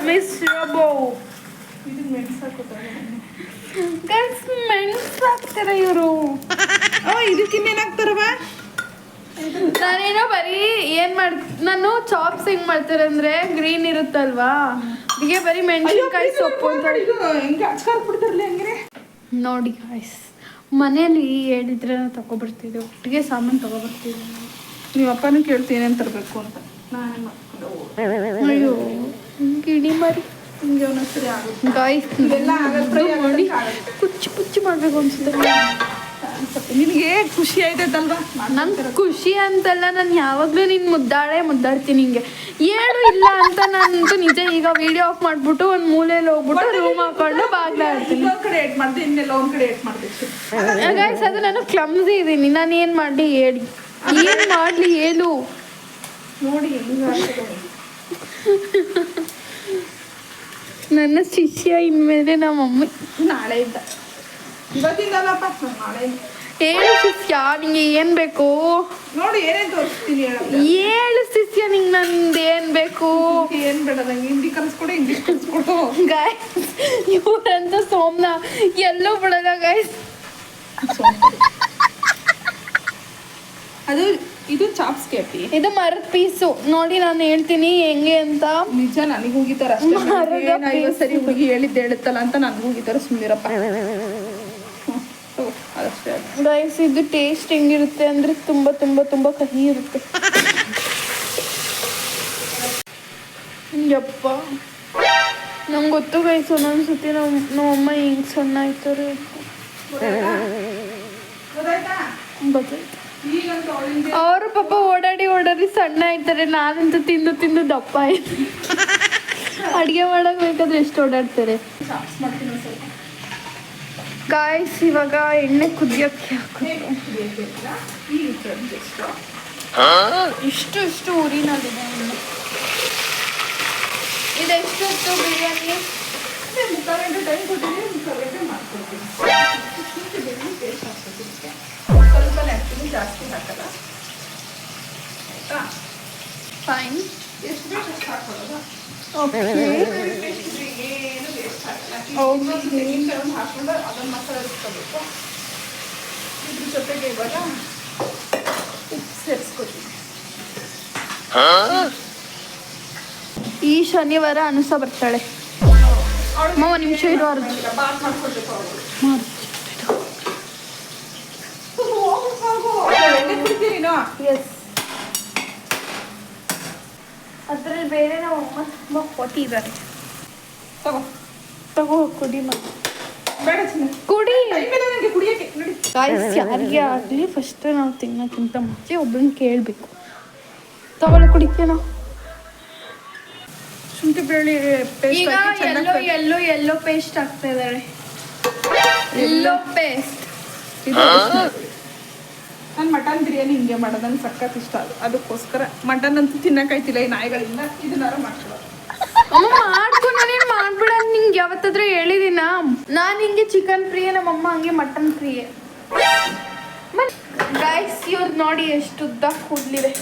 Miss Robo. ಇದಕ್ಕೆ ಮೆಣಸು ಹಾಕೋತಾರೆ. ಗೈಸ್ ಮೆಣಸು ಹಾಕ್ತಾರೆ ಇವರು. ಇದಕ್ಕೆ ಇನ್ನೇನು ಹಾಕ್ತಾರವ? ನಾನೇನೋ ಬರೀ ನಾನು ಚಾಪ್ಸ್ ಹೆಂಗ್ ಮಾಡ್ತಾರೆ ಅಂದ್ರೆ ಗ್ರೀನ್ ಇರುತ್ತಲ್ವಾ, ಹೀಗೆ ಬರೀ ಮೆಣಸಿನ್ಕಾಯಿ ಸೊಪ್ಪು ಅಂತ ಹೆಂಗೆ ಹಚ್ಕಾಕ್ಬಿಡ್ತಾರಲ್ಲ ಹೆಂಗ್ರೆ. ನೋಡಿ ಗಾಯ್ಸ್, ಮನೇಲಿ ಹೇಳಿದ್ರೆ ನಾವು ತಗೊಬರ್ತಿದ್ವಿ, ಒಟ್ಟಿಗೆ ಸಾಮಾನು ತಗೊಬರ್ತಿದ್ವಿ. ನೀವು ಅಪ್ಪನೂ ಕೇಳ್ತೀನಿ ಏನು ತರಬೇಕು ಅಂತ. ನಾನೇ ಮಾಡ್ಕೊಂಡು ಅಯ್ಯೋ ಗಿಣಿ ಮರಿ ಹಿಂಗೆ ಒಂದೊಂದ್ಸರಿ ಆಗುತ್ತೆ. ಗಾಯ್ಸ್ ಇವೆಲ್ಲ ಆಗಲ್ಲ, ಫ್ರೈ ನೋಡಿ ಆಗುತ್ತೆ. ಕುಚ್ಚಿ ಮಾಡ್ಬೇಕು ಅನ್ಸುತ್ತೆ. ನಿನಗೆ ಖುಷಿ ಆಯ್ತೈತಲ್ವಾ? ನಂಗೆ ಖುಷಿ ಅಂತಲ್ಲ, ನಾನು ಯಾವಾಗಲೂ ನೀನು ಮುದ್ದಾಡ್ತೀನಿ ಹಿಂಗೆ. ಏನು ಇಲ್ಲ ಅಂತ ನಾನಂತೂ ನಿಜ ಈಗ ವಿಡಿಯೋ ಆಫ್ ಮಾಡಿಬಿಟ್ಟು ಒಂದು ಮೂಲೆಯಲ್ಲಿ ಹೋಗ್ಬಿಟ್ಟು ರೂಮ್ ಹಾಕೊಂಡು ಬಾಗ್ಲಾಡ್ತೀನಿ. ಇನ್ನೊಂದು ಕಡೆ ಏಟ್ ಮಾಡಿದೆ, ಇನ್ನೆಲ್ಲ ಒಂದು ಕಡೆ ಏಟ್ ಮಾಡಬೇಕು. ಗೈಸ್ ಅದು ನಾನು ಕ್ಲಮ್ಸಿ ಇದ್ದೀನಿ. ನಾನು ಏನು ಮಾಡಲಿ ಹೇಳಿ, ಏನು ಮಾಡಲಿ ಹೇಳು ನೋಡಿ ಹೆಂಗೆ ನನ್ನ ಶಿಷ್ಯ ಇನ್ಮೇಲೆ ನಮ್ಮಮ್ಮ. ನಾಳೆಯಿಂದ ಇವತ್ತಿಂದಲ್ಲಪ್ಪ, ನಾಳೆ ಹೇಳು ಶಿಷ್ಯ, ನಿಂಗೆ ಏನು ಬೇಕು ನೋಡಿ. ಏನೇನು ತೋರಿಸ್ತೀನಿ ಹೇಳಲ್ಲ. ಹೇಳು ಶಿಷ್ಯ, ನಿಂಗೆ ನಂದು ಏನು ಬೇಕು? ಏನು ಬೇಡ, ನಂಗೆ ಹಿಂದಿ ಕಲಿಸ್ಕೊಡು, ಇಂಗ್ಲೀಷ್ ಕಲಿಸ್ಕೊಡು. ಗಾಯ್ಸ್ ಇವರಂತ ಸೋಮ್ನ ಎಲ್ಲೂ ಬಿಡಲ್ಲ ಗಾಯ್ಸ್. ಅದು ಇದು ಚಾಪ್ಸ್ ಕೇಪಿ, ಇದು ಮರದ ಪೀಸು. ನೋಡಿ ನಾನು ಹೇಳ್ತೀನಿ ಹೆಂಗೆ ಅಂತ. ನಿಜ ನನಗೆ ಹೋಗಿತಾರ ಸರಿ ಹುಡುಗಿ ಹೇಳಿದ್ದೆ ಹೇಳುತ್ತಲ್ಲ ಅಂತ ನನಗೆ ಹೋಗಿತಾರ. ಸುಮ್ಮನಿರಪ್ಪ ಅದಷ್ಟೇ. ಗೈಸ್ ಇದು ಟೇಸ್ಟ್ ಹೆಂಗಿರುತ್ತೆ ಅಂದರೆ ತುಂಬ ತುಂಬ ತುಂಬ ಕಹಿ ಇರುತ್ತೆ. ಯಪ್ಪ ನಂಗೆ ಗೊತ್ತು ಗೈಸ್, ಒಂದೊಂದ್ಸತಿ ನಮ್ಮಮ್ಮ ಹಿಂಗೆ ಸಣ್ಣ ಆಯ್ತಾರೆ. ಗೊತ್ತಾಯ್ತು. ಅವರು ಪಾಪ ಓಡಾಡಿ ಸಣ್ಣ ಆಯ್ತಾರೆ. ನಾನಂತೂ ತಿಂದು ದಪ್ಪ ಆಯ್ತು. ಅಡುಗೆ ಮಾಡಕ್ ಬೇಕಾದ್ರೆ ಎಷ್ಟು ಓಡಾಡ್ತಾರೆ. ಗಾಯ್ಸ್ ಇವಾಗ ಎಣ್ಣೆ ಕುದಿಯೋಕ್ಕೆ ಇಷ್ಟು ಊರಿನಲ್ಲಿದೆ. ಇದೆಷ್ಟು ಬಿರಿಯಾನಿ? ಮುಕ್ಕಾಲು ಗಂಟೆ ಟೈಮ್ ಕೊಟ್ಟಿದ್ದೀನಿ, ಮುಕ್ಕಾಲು ಗಂಟೆ ಮಾಡ್ಕೊಡ್ತೀನಿ. ಸ್ವಲ್ಪ ಆ್ಯಕ್ಚುಲಿ ಜಾಸ್ತಿ ಹಾಕಲ್ಲ. ಫೈನ್. ಎಷ್ಟು ಬೇಕು ಅಷ್ಟು ಹಾಕೊಳ್ಳೋದು. ಓಕೆ ಏನು ವೇಸ್ಟ್ ಹಾಕಲ್ಲ. ತೆಂಗಿನಕಾಯಿ ಒಂದು ಹಾಕೊಂಡು ಅದನ್ನು ಮಸಾಲೆ ರುಬ್ಕೋಬೇಕು. ಇದ್ರ ಜೊತೆಗೆ ಇವಾಗ ಉಪ್ಪು ಸೇರಿಸ್ಕೊತೀನಿ. ಈ ಶನಿವಾರ ಅನುಸ ಬರ್ತಾಳೆ. ಅಮ್ಮ ಒಂದು ನಿಮಿಷ ಇರೋ ಬಾತ್ ಮಾಡ್ಕೊಳ್ಬೇಕು ಅವರು. ಎಣ್ಣೆ ಕುಡಿತೀರಿ ನಾ? ಎಸ್. ಅದ್ರಲ್ಲಿ ಬೇರೆ ನಾವು ಅಮ್ಮ ತುಂಬ ಕೊಟ್ಟಿದ್ದಾರೆ. ತಗೋ ಕುಡಿ ಮತ್ತೆ. ಬೇಡ ಚಿನ್ನ, ಕುಡಿ. ಟೈಮಿಲ್ಲ ನನಗೆ ಕುಡಿಯೋಕ್ಕೆ. ನೋಡಿ ಗಾಯ್ಸ್ ಯಾರಿಗೆ ಆಗಲಿ ಫಸ್ಟ್ ನಾವು ತಿನ್ನೋಕ್ಕಿಂತ ಮುಂಚೆ ಒಬ್ಬರನ್ನ ಕೇಳಬೇಕು. ತಗೊಳ್ಳಿ ಕುಡಿತೇನೋ. ಶುಂಠಿ ಬೆಳ್ಳುಳ್ಳಿ ಪೇಸ್ಟ್ ಈಗ ಹಾಕಿ ಚೆನ್ನಾಗಿ ಎಲ್ಲೋ ಪೇಸ್ಟ್ ಹಾಕ್ತಾ ಇದ್ದಾರೆ. ಎಲ್ಲೋ ಪೇಸ್ಟ್. ನಾನು ಮಟನ್ ಬಿರಿಯಾನಿ ಹಿಂಗೆ ಮಾಡೋದು, ನನಗೆ ಸಖತ್ ಇಷ್ಟ. ಅದಕ್ಕೋಸ್ಕರ ಮಟನ್ ಅಂತೂ ತಿನ್ನಕ್ಕಾಯ್ತಿಲ್ಲ ಈ ನಾಯಿಗಳಿಂದ. ಇದನ್ನಾರು ಮಾಡ್ಕೊಳ್ಳೋದು. ಅಮ್ಮ ಮಾಡ್ಕೊ, ನಾನೇನು ಮಾಡ್ಬಿಡ. ನಿಂಗೆ ಯಾವತ್ತಾದ್ರೂ ಹೇಳಿದೀನ? ನಾನು ಹಿಂಗೆ ಚಿಕನ್ ಪ್ರಿಯೆ, ನಮ್ಮಮ್ಮ ಹಂಗೆ ಮಟನ್ ಪ್ರಿಯೆ. ಗೈಸ್ ಇವ್ರು ನೋಡಿ ಎಷ್ಟು ಉದ್ದ ಕೂದಲಿದೆ.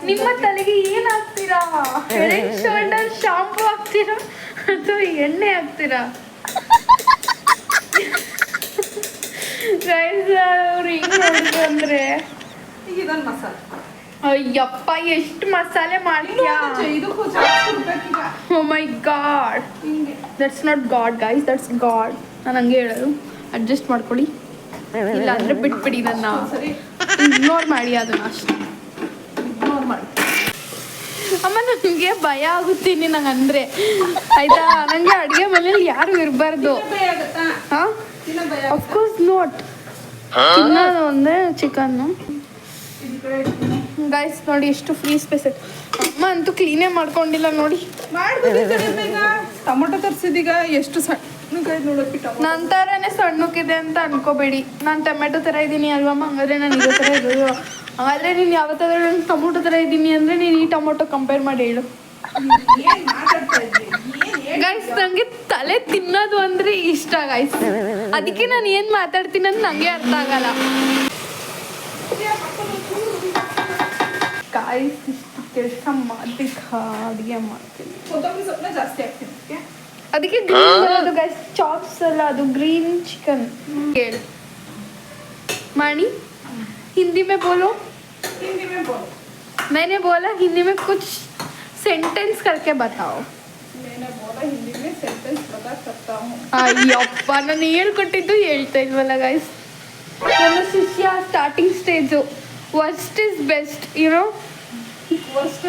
ನಿಮ್ಮ ತಲೆಗೆ ಏನ್ ಹಾಕ್ತೀರಾ? ಹೆಡ್ ಅಂಡ್ ಶೋಲ್ಡರ್ ಶಾಂಪೂ ಹಾಕ್ತೀರಾ ಅಥವಾ ಎಣ್ಣೆ ಹಾಕ್ತೀರಾ? ಗೈಸ್ ಅವ್ರು ಹಿಂಗ್ ನೋಡಿದ್ರು ಅಂದ್ರೆ ಈಗ ಇದೊಂದು ಮಸಾಲೆ. ಅಯ್ಯಪ್ಪ ಎಷ್ಟು ಮಸಾಲೆ ಮಾಡ್ತೀಯಾ? ಇದಕ್ಕೂ ಜಾಸ್ತಿ ಹುಡ್ಬೇಕೀಗ. ಓ ಮೈ ಗಾಡ್, ಹಿಂಗೆ that's not god guys, that's god. ನಾನು ಹಂಗೆ ಹೇಳೋದು, ಅಡ್ಜಸ್ಟ್ ಮಾಡ್ಕೊಳ್ಳಿ. ಇಲ್ಲ ಅಂದ್ರೆ ಬಿಟ್ಬಿಡಿ, ನನ್ನ ಸರಿ ಇಗ್ನೋರ್ ಮಾಡಿ ಅದನ್ನ ಅಷ್ಟೇ. ಇಗ್ನೋರ್ ಮಾಡಿ. ಅಮ್ಮ ನನಗೆ ಭಯ ಆಗುತ್ತೀನಿ ನಂಗಂದ್ರೆ, ಆಯ್ತಾ? ನನಗೆ ಅಡುಗೆ ಮನೇಲಿ ಯಾರು ಇರಬಾರ್ದು. ಭಯ ಆಗುತ್ತಾ? ಹಾಂ, ತಿನ್ನ ಭಯ ಅಫ್ಕೋರ್ಸ್ ನಾಟ್. ತಿನ್ನೋದು ಒಂದೇ ಚಿಕನ್ನು. ಗೈಸ್ ನೋಡಿ ಎಷ್ಟು ಫ್ರೀ ಸ್ಪೇಸ್ ಐತೆ. ಅಮ್ಮ ಅಂತೂ ಕ್ಲೀನೇ ಮಾಡ್ಕೊಂಡಿಲ್ಲ ನೋಡಿ. ಮಾಡ್ಬೇಕಿತ್ತು ಬೇಗ. ಟೊಮೊಟೊ ತರಿಸಿದೀಗ ಎಷ್ಟು ಸಣ್ಣಗಾಯ್ತು ನೋಡಪ್ಪಿ ಟೊಮೊಟೊ. ನನ್ನ ಥರನೇ ಸಣ್ಣಕ್ಕಿದೆ ಅಂತ ಅನ್ಕೋಬೇಡಿ. ನಾನು ಟೊಮೆಟೊ ಥರ ಇದ್ದೀನಿ ಅಲ್ವಮ್ಮ, ಹಂಗಾದ್ರೆ ನಾನು ಇದೇ ಥರ ಇರೋದು. ಹಾಗಾದರೆ ನೀನು ಯಾವತ್ತಾದ್ರೂ ನಾನು ಟೊಮೊಟೊ ಥರ ಇದ್ದೀನಿ ಅಂದರೆ ನೀನು ಈ ಟೊಮೊಟೊ ಕಂಪೇರ್ ಮಾಡಿ ಹೇಳು. ಏನ್ ಮಾತಾಡ್ತಾ ಇದ್ರಿ? ಗೈಸ್ ನನಗೆ ತಲೆ ತಿನ್ನೋದು ಅಂದರೆ ಇಷ್ಟ ಗೈಸ್. ಅದಕ್ಕೆ ನಾನು ಏನು ಮಾತಾಡ್ತೀನಿ ಅಂತ ನನಗೆ ಅರ್ಥ ಆಗಲ್ಲ. ಗೈಸ್ ಇಷ್ಟು ಕೆಲಸ ಮಾಡಿ ಅಡುಗೆ ಮಾಡ್ತೀನಿ. ಕೊತ್ತಂಬರಿ ಸೊಪ್ಪನ್ನ ಜಾಸ್ತಿ ಹಾಕ್ತೀನಿ ಅದಕ್ಕೆ. ಅದಕ್ಕೆ ಗ್ರೀನ್ ಬರೋದು ಗೈಸ್. ಚಾಪ್ಸ್ ಅಲ್ಲ, ಅದು ಗ್ರೀನ್ ಚಿಕನ್. ಹೇಳು मानी हिंदी में बोलो. हिंदी में बोलो. मैंने बोला हिंदी में कुछ सेंटेंस करके बताओ. मैंने बोला हिंदी में सेंटेंस बता सकता हूँ. ಅಯ್ಯಪ್ಪ ನಾನು ಹೇಳ್ಕೊಟ್ಟಿದ್ದು ಹೇಳ್ತಾ ಇಲ್ವಲ್ಲ ಗೈಸ್. ನನ್ನ ಶಿಷ್ಯ starting stage. Worst is best you know. Worst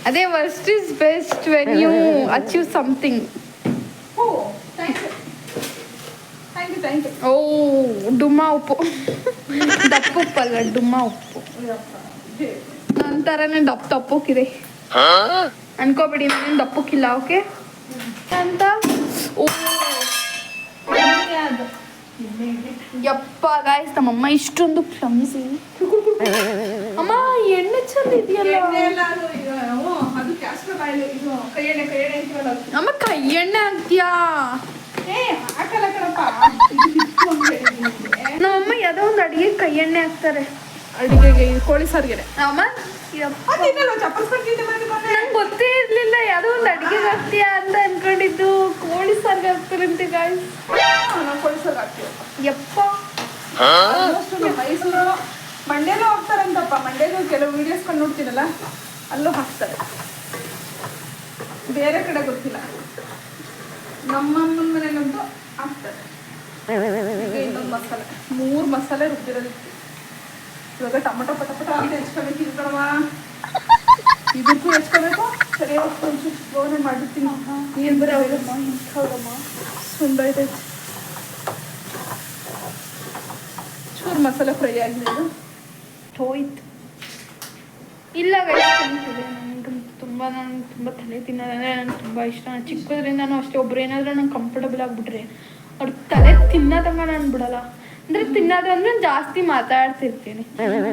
ಅದೇ worst is best when you achieve something. Oh thank you. ಓ ಡುಮ್ಮ ಉಪ್ಪು. ದಪ್ಪ ಉಪ್ಪಲ್ಲ, ಡುಮ್ಮ ಉಪ್ಪು. ನನ್ನ ಥರನೇ ದಪ್ಪಕ್ಕಿದೆ ಅನ್ಕೋಬೇಡಿ. ನಾನೇನು ದಪ್ಪಕ್ಕಿಲ್ಲ. ಓಕೆ ಅಂತ. ಓ ಯಪ್ಪ ಗಾಯ್ಸ್, ನಮ್ಮಮ್ಮ ಇಷ್ಟೊಂದು ಕ್ಲಮ್ಸಿ. ಅಮ್ಮ ಎಣ್ಣೆ ಚಂದ ಇದೆಯಲ್ಲ. ಅದು ಕ್ಯಾಸ್ಟರ್ ಆಯಿಲ್. ಇದು ಕೈ ಎಣ್ಣೆ ಅಂತೀವಲ್ಲ. ಅಮ್ಮ ಕೈ ಎಣ್ಣೆ ಹಾಕ್ತೀಯಾ? ಹಾಕಲ್ಲ ಕಣಪ್ಪ. ನಮ್ಮಮ್ಮ ಯಾವುದೋ ಒಂದು ಅಡುಗೆ ಕೈ ಎಣ್ಣೆ ಹಾಕ್ತಾರೆ. ಅಡಿಗೆಗೆ ಕೋಳಿ ಸಾರಿಗೆ. ಅಮ್ಮ ನಂಗೆ ಗೊತ್ತೇ ಇರಲಿಲ್ಲ ಯಾವುದೋ ಒಂದು ಅಡುಗೆಗೆ ಹಾಕ್ತೀಯಾ ಅಂತ ಅನ್ಕೊಂಡಿದ್ದು. ಕೋಳಿ ಸಾರಿಗೆ ಹಾಕ್ತಾರಂತೆ ಗಾಯ್ಸ್. ನಾವು ಕೋಳಿ ಸಾರಿಗೆ ಹಾಕ್ತೀವಿ. ಯಪ್ಪ ಮೈಸೂರು ಮಂಡ್ಯಲ್ಲೂ ಹಾಕ್ತಾರಂತಪ್ಪ. ಮಂಡ್ಯಲ್ಲೂ ಕೆಲವು ವಿಡಿಯೋಸ್ ಕಂಡು ನೋಡ್ತೀನಲ್ಲ, ಅಲ್ಲೂ ಹಾಕ್ತಾರೆ. ಬೇರೆ ಕಡೆ ಗೊತ್ತಿಲ್ಲ. ನಮ್ಮಮ್ಮನ ಮನೆಯಲ್ಲಂತೂ ಹಾಕ್ತಾರೆ. ಈಗ ಇನ್ನೊಂದು ಮಸಾಲೆ, 3 ಮಸಾಲೆ ರುಬ್ಬಿರೋದಕ್ಕೆ. ಇವಾಗ ಟೊಮೊಟೊ ಪಟ ಅಂತ ಹೆಚ್ಕೋಬೇಕು. ಇದ್ಕೊಳವ ಇದಕ್ಕೂ ಹೆಚ್ಕೋಬೇಕು. ಸರಿ ಒಂಚೂರು ಸ್ಲೋನೆ ಮಾಡಿರ್ತೀನಿ. ನೀರು ಬರೀ ಅವರಮ್ಮ ಇಂಥವ್ರಮ್ಮ ಸುಂದೈತೆ. ಚೂರು ಮಸಾಲೆ ಫ್ರೈ ಆಗಿದೆ. ಇದು ಹೋಯ್ತು. ಇಲ್ಲ ಗೈಸ್, ನನಗೆ ತುಂಬ ತಲೆ ತಿನ್ನೋದಂದರೆ ನನಗೆ ತುಂಬ ಇಷ್ಟ. ನಾನು ಚಿಕ್ಕದ್ರಿಂದನೂ ಅಷ್ಟೇ. ಒಬ್ರು ಏನಾದರೂ ನಂಗೆ ಕಂಫರ್ಟಬಲ್ ಆಗಿಬಿಟ್ರೆ ಅವ್ರ ತಲೆ ತಿನ್ನೋದಂಗ ನಾನು ಬಿಡಲ್ಲ. ಅಂದರೆ ತಿನ್ನೋದು ಅಂದರೆ ಜಾಸ್ತಿ ಮಾತಾಡ್ತಿರ್ತೀನಿ.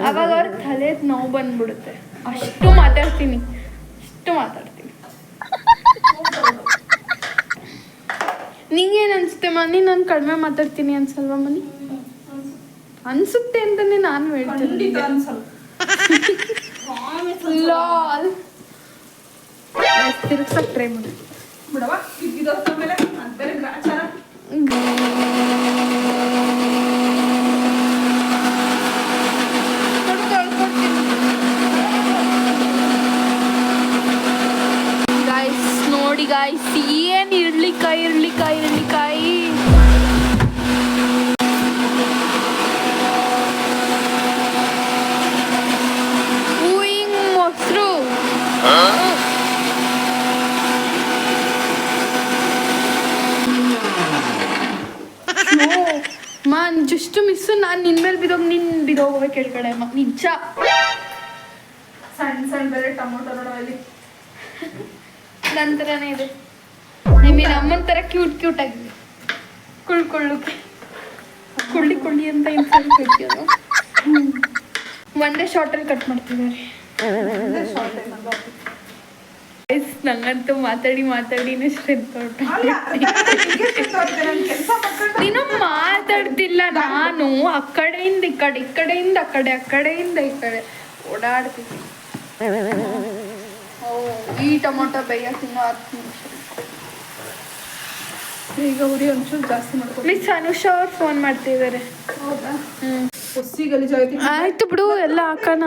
ಆವಾಗ ಅವ್ರ ತಲೆ ನೋವು ಬಂದ್ಬಿಡುತ್ತೆ. ಅಷ್ಟು ಮಾತಾಡ್ತೀನಿ. ನಿಂಗೇನು ಅನಿಸುತ್ತೆ ಮನಿ? ನಾನು ಕಡಿಮೆ ಮಾತಾಡ್ತೀನಿ ಅನ್ಸಲ್ವಾ ಮನಿ? ಅನ್ಸುತ್ತೆ ಅಂತಲೇ ನಾನು ಹೇಳ್ತೀನಿ. ಲಾಲ್ ತಿರುಗ್ಸಕ್ಕೆ ಟ್ರೈ ಮಾಡಿ ಬಿಡವಾ. ಇದ್ದಿದ್ದೋದ್ರ ಮೇಲೆ ಅದು ಬೇರೆ ಗ್ರಾಚಾರ. ಗಾಯ್ಸ್ ನೋಡಿ ಗಾಯ್ಸ್, ಏನು ಇರ್ಲಿಕಾಯಿ ಹೂವಿಂಗ್ ಮೊಸರು. Just miss. ನಾನು ನಿನ್ನ ಮೇಲೆ ಬಿದೋಗ್ಬೇಕು ಕೆಳಗಡೆ ಅಮ್ಮ. ನಿಜ. ಸಣ್ಣ ಬೇರೆ ಟೊಮೊಟೊ ನೋಡೋಲ್ಲಿ ನನ್ನ ಥರನೇ ಇದೆ. ನಿಮಗೆ ಅಮ್ಮನ ಥರ ಕ್ಯೂಟ್ ಆಗಿದೆ. ಕುಳ್ಳಿ ಅಂತ ಇನ್ಸಲ್ಲು. ಒಂದೇ ಶಾರ್ಟಲ್ಲಿ ಕಟ್ ಮಾಡ್ತಿದ್ದಾರೆ. ನಂಗಂತೂ ಮಾತಾಡಿನೇ ಸ್ಟ್ರೆಂತ್ ಹೊರಟು. ನೀನು ಮಾತಾಡ್ತಿಲ್ಲ. ನಾನು ಆ ಕಡೆಯಿಂದ ಈ ಕಡೆ, ಈ ಕಡೆಯಿಂದ ಆ ಕಡೆ ಓಡಾಡ್ತಿದ್ದೀನಿ. ಈ ಟೊಮೊಟೊ ಬೇಯಕ್ಕೆ ಇನ್ನೂ 10 ನಿಮಿಷ. ಈಗ ಉರಿ ಒಂಚೂರು ಜಾಸ್ತಿ ಮಾಡ್ಕೊಂಡು. ಮಿಸ್ ಅನುಷಾ ಅವ್ರು ಫೋನ್ ಮಾಡ್ತಿದ್ದಾರೆ. ಹೌದಾ? ಹುಸಿ ಗಲೀಜಾಗೈತಿ. ಆಯ್ತು ಬಿಡು, ಎಲ್ಲ ಹಾಕೋಣ.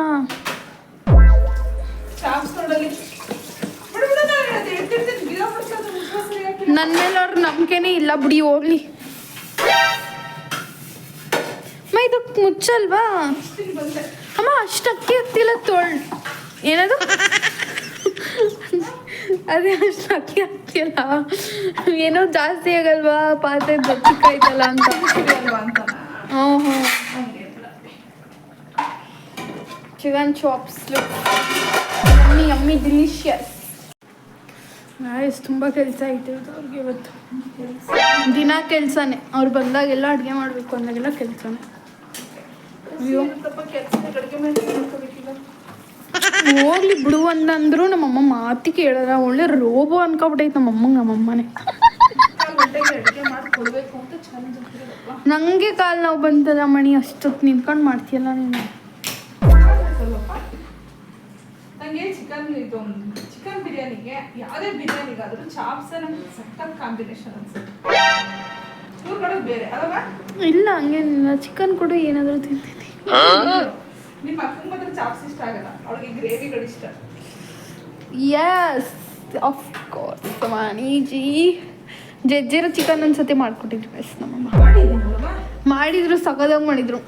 ನನ್ನ ಮೇಲೆ ಅವ್ರ ನಂಬಿಕೆನೇ ಇಲ್ಲ ಬಿಡಿ, ಹೋಗ್ಲಿ. ಇದಕ್ಕೆ ಮುಚ್ಚಲ್ವಾ ಅಮ್ಮ? ಅಷ್ಟು ಅಕ್ಕಿ ಹತ್ತಿಲ್ಲ ಏನದು ಅದೇ ಅಷ್ಟು ಅಕ್ಕಿ ಹಾಕ್ತಿಯಲ್ಲ, ಏನೋ ಜಾಸ್ತಿ ಆಗಲ್ವಾ ಪಾತ್ರೆ ಚಿಕ್ಕಾಯ್ತಲ್ಲ ಅಂತ. Chicken chops yummy delicious. Guys ತುಂಬ ಕೆಲಸ ಇಟ್ಟಿರೋದು ಅವ್ರಿಗೆ ಇವತ್ತು. ದಿನ ಕೆಲಸನೇ, ಅವ್ರು ಬಂದಾಗೆಲ್ಲ ಅಡುಗೆ ಮಾಡಬೇಕು ಅಂದಾಗೆಲ್ಲ ಕೆಲಸನೇ. ಅಯ್ಯೋ ಹೋಗ್ಲಿ ಬಿಡು ಅಂತಂದ್ರು ನಮ್ಮಮ್ಮ ಮಾತಿ ಕೇಳಲ್ಲ. ಒಳ್ಳೆ ರೋಬೋ ಅನ್ಕೊಬಿಟ್ಟೈತೆ ನಮ್ಮಮ್ಮನೇ. ನನಗೆ ಕಾಲು ನೋವು ಬಂತಲ್ಲ ಮಣಿ, ಅಷ್ಟೊತ್ತು ನಿಂತ್ಕೊಂಡು ಮಾಡ್ತೀಯಲ್ಲ ನೀನು. ನನಗೆ ಚಿಕನ್ ಬಿರಿಯಾನಿಗೆ ಯಾವುದೇ ಬಿರಿಯಾನಿಗಾದ್ರೂ ಚಾಪ್ಸ್ ನಂಗೆ ಸಖತ್ ಕಾಂಬಿನೇಷನ್ ಅನ್ಸುತ್ತೆ. ಇವ್ರು ಬೇರೆ ಅಲ್ವಾ? ಇಲ್ಲ ಹಂಗೇನಿಲ್ಲ, ಚಿಕನ್ ಕೂಡ ಏನಾದರೂ ತಿಂತೀನಿ. ನಿಮ್ಮ ಅಕ್ಕಂಗೆ ಮಾತ್ರ ಚಾಪ್ಸ್ ಇಷ್ಟ ಆಗಲ್ಲ, ಅವಳಿಗೆ ಗ್ರೇವಿಗಳು ಇಷ್ಟ. ಯಸ್ ಆಫ್ ಕೋರ್ಸ್ ವಾಣಿಜಿ. ಜಜ್ಜಿರೋ ಚಿಕನ್ ಒಂದ್ಸತಿ ಮಾಡ್ಕೊಟ್ಟಿದ್ರು ಗೈಸ್ ನಮ್ಮಮ್ಮ. ಮಾಡಿದ್ರು, ಸಖತ್ತಾಗಿ ಮಾಡಿದ್ರು,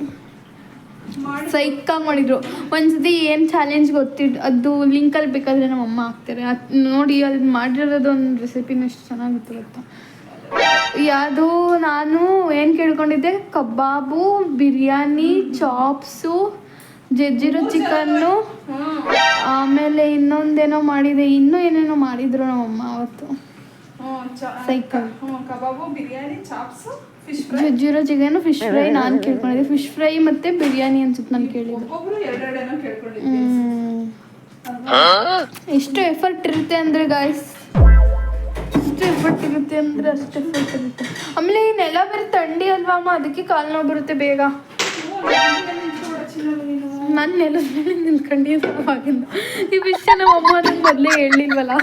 ಸೈಕಾಗಿ ಮಾಡಿದ್ರು. ಒಂದ್ಸತಿ ಏನು ಚಾಲೆಂಜ್ ಗೊತ್ತಿದ್ದು ಅದು ಲಿಂಕಲ್ಲಿ ಬೇಕಾದರೆ ನಮ್ಮಮ್ಮ ಹಾಕ್ತಾರೆ, ಅದು ನೋಡಿ. ಅದು ಮಾಡಿರೋದು ಒಂದು ರೆಸಿಪಿನ ಎಷ್ಟು ಚೆನ್ನಾಗಿತ್ತು ಗೊತ್ತಾ. ಯಾವುದು ನಾನು ಏನು ಕೇಳ್ಕೊಂಡಿದ್ದೆ, ಕಬಾಬು, ಬಿರಿಯಾನಿ, ಚಾಪ್ಸು, ಜಜ್ಜಿರೋ ಚಿಕನ್ನು, ಆಮೇಲೆ ಇನ್ನೊಂದೇನೋ ಮಾಡಿದೆ, ಇನ್ನೂ ಏನೇನೋ ಮಾಡಿದ್ರು ನಮ್ಮಮ್ಮ ಅವತ್ತು. Cycle kebab, biryani, chops, fish fry, ಜಜ್ಜಿರೋ ಚಿಕನ್, ಫಿಶ್ ಫ್ರೈ ನಾನು ಕೇಳ್ಕೊಂಡಿದ್ದೆ. ಫಿಶ್ ಫ್ರೈ ಮತ್ತು ಬಿರಿಯಾನಿ ಅನ್ಸುತ್ತೆ ನಾನು ಕೇಳಿದ್ದು. ಒಬ್ಬೊಬ್ರು ಎರಡೆರಡೇನೋ ಕೇಳ್ಕೊಂಡಿದ್ದೆ. ಎಷ್ಟು ಎಫರ್ಟ್ ಇರುತ್ತೆ ಅಂದರೆ ಗಾಯ್ಸ್, ಎಷ್ಟು ಎಫರ್ಟ್ ಇರುತ್ತೆ ಅಂದರೆ ಅಷ್ಟು ಎಫರ್ಟ್ ಇರುತ್ತೆ. ಆಮೇಲೆ ಈ ನೆಲ ಬೇರೆ ಥಂಡಿ ಅಲ್ವಾ ಅಮ್ಮ, ಅದಕ್ಕೆ ಕಾಲು ನೋವು ಬರುತ್ತೆ ಬೇಗ. ನನ್ನ ನೆಲದ ಮೇಲೆ ನಿಂತ್ಕೊಂಡಿದ್ದೆ ಅವಾಗಿಂದ. ಈ ವಿಷಯ ನಮ್ಮ ಅಮ್ಮ ನಂಗೆ ಮೊದಲೇ ಹೇಳಿಲ್ವಲ್ಲ.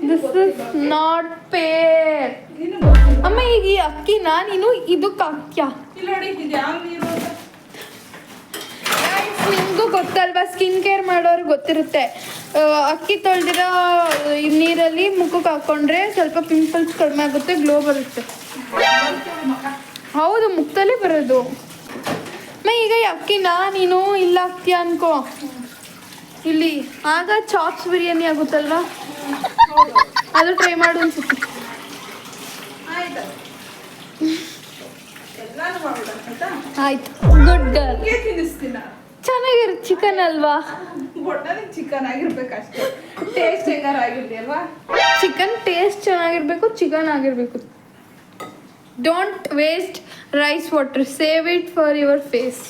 This is not fair. ಅಮ್ಮ ಈಗ ಈ ಅಕ್ಕಿನ ನೀನು ಇದಕ್ಕೆ ಹಾಕ್ಯಾ? ಇಲ್ಲ ನೋಡಿ, ಇದು ಯಾವ ನೀರು ಅಂತ ನಿಮಗೂ ಗೊತ್ತಲ್ವಾ, ಸ್ಕಿನ್ ಕೇರ್ ಮಾಡೋರು ಗೊತ್ತಿರುತ್ತೆ. ಅಕ್ಕಿ ತೊಳೆದಿರೋ ನೀರಲ್ಲಿ ಮುಖಕ್ಕೆ ಹಾಕ್ಕೊಂಡ್ರೆ ಸ್ವಲ್ಪ ಪಿಂಪಲ್ಸ್ ಕಡಿಮೆ ಆಗುತ್ತೆ, ಗ್ಲೋ ಬರುತ್ತೆ. ಹೌದು, ಮುಖದಲ್ಲೇ ಬರೋದು. ಈಗ ಈ ಅಕ್ಕಿನ ನೀನು ಇಲ್ಲ ಹಾಕ್ತೀಯ ಅನ್ಕೋ ಇಲ್ಲಿ, ಆಗ ಚಾಪ್ಸ್ ಬಿರಿಯಾನಿ ಆಗುತ್ತಲ್ವಾ, ಅದು ಟ್ರೈ ಮಾಡು ಅನ್ಸುತ್ತೆ. ಆಯ್ತು, ಗುಡ್ ಗರ್ಲ್. ತಿನ್ನಿಸ್ತೀನ, ಚೆನ್ನಾಗಿರುತ್ತೆ ಚಿಕನ್ ಅಲ್ವಾ? ಒಟ್ನಲ್ಲಿ ಚಿಕನ್ ಆಗಿರ್ಬೇಕಷ್ಟೇ, ಟೇಸ್ಟ್ ಹೆಂಗಾರ ಆಗಿರ್ಲಿ ಅಲ್ವಾ? ಚಿಕನ್ ಟೇಸ್ಟ್ ಚೆನ್ನಾಗಿರ್ಬೇಕು, ಚಿಕನ್ ಆಗಿರ್ಬೇಕು. Don't waste rice water, save it for your face.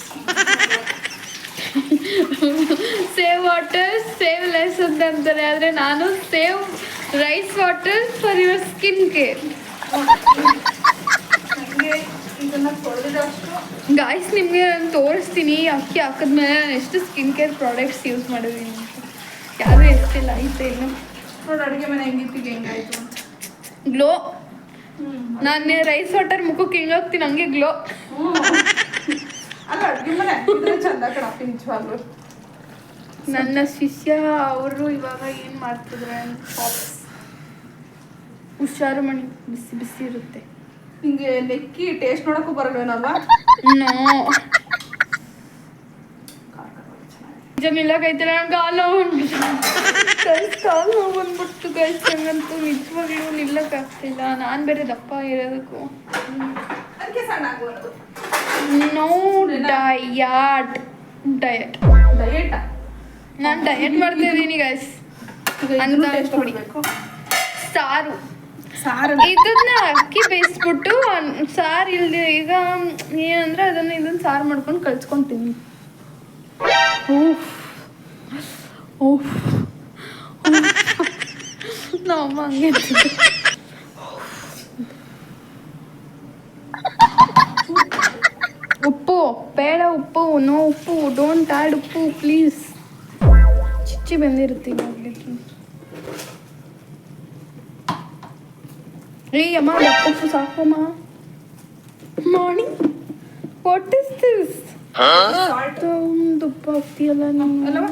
Save water save less ಅಂತ ಅಂತಾರೆ, ಆದರೆ ನಾನು save rice water for your skin care. Guys ನಿಮಗೆ ನಾನು ತೋರಿಸ್ತೀನಿ ಅಕ್ಕಿ ಹಾಕಿದ್ಮೇಲೆ ನಾನು ಎಷ್ಟು ಸ್ಕಿನ್ ಕೇರ್ ಪ್ರಾಡಕ್ಟ್ಸ್ ಯೂಸ್ ಮಾಡಿದ್ದೀನಿ ಅಂತ. ಯಾರು ಎಷ್ಟಿಲ್ಲ ಐತೆ ಇನ್ನು ನೋಡಿ ಅಡುಗೆ ಮನೆ ಹೆಂಗಿತ್ತು, ಹೆಂಗಾಯ್ತು ಅಂತ. ಗ್ಲೋ. ನಾನು ರೈಸ್ ವಾಟರ್ ಮುಖಕ್ಕೆ ಹಿಂಗೆ ಹೋಗ್ತೀನಿ, ಹಂಗೆ ಗ್ಲೋ. ಅಲ್ಲ ಅಡುಗೆ ಮನೆ ಹಾಕಿದ್ರೆ ಚಂದ ಕಣಪ್ಪ ನಿಜವಾಗ್ಲು. ನನ್ನ ಶಿಷ್ಯ ಅವರು ಇವಾಗ ಏನು ಮಾಡ್ತಿದ್ರೆ, ಹುಷಾರು ಮಣಿ, ಬಿಸಿ ಬಿಸಿ ಇರುತ್ತೆ. ಹಿಂಗೆ ನೆಕ್ಕಿ ಟೇಸ್ಟ್ ನೋಡಕ್ಕೂ ಬರಲ್ವೇನಲ್ವಾ? ನೋ ನಿಲ್ಲಕೈತಿಲ್ಲ, ನಂಗೆ ಕಾಲು ನೋವು ಬಂದ್ಬಿಟ್ಟು ಗೈಸ್. ನಂಗಂತೂ ನಿಜವಾಗ್ಲೂ ನಿಲ್ಲಕ್ಕಾಗ್ತಿಲ್ಲ. ನಾನು ಬೇರೆ ದಪ್ಪ ಇರೋದಕ್ಕೂ. ಅದಕ್ಕೆ ಸಣ್ಣ ಆಗ್ಬಾರ್ದು. ನೋ ಡಯಟ್ ಡಯಟ್ ಡಯೇಟಾ? ನಾನು ಡಯಟ್ ಮಾಡ್ತಾ ಇದ್ದೀನಿ ಗೈಸ್ ಅಂತ ನೋಡಿ. ಸಾರು ಇದನ್ನ ಅಕ್ಕಿ ಬೇಯಿಸ್ಬಿಟ್ಟು ಸಾರು ಇಲ್ದೆ ಈಗ ಏನಂದ್ರೆ ಇದನ್ನ ಸಾರು ಮಾಡ್ಕೊಂಡು ಕಲ್ಸ್ಕೊಂತೀನಿ. ನಮ್ಮ ಹಂಗೆ ಉಪ್ಪು ಬೇಡ, ಉಪ್ಪು ನೋ ಉಪ್ಪು, ಡೋಂಟ್ ಆ್ಯಡ್ ಉಪ್ಪು ಪ್ಲೀಸ್. ಚಿಚ್ಚಿ ಬಂದಿರುತ್ತೆ ಇವಾಗಲಿಕ್ಕೆ. ಏ ಅಮ್ಮ ಉಪ್ಪು ಸಾಕಮ್ಮ. Morning what is this? ಉಪ್ಪು ಹಾಕ್ತೀಯಲ್ಲ ಅಲ್ವಾ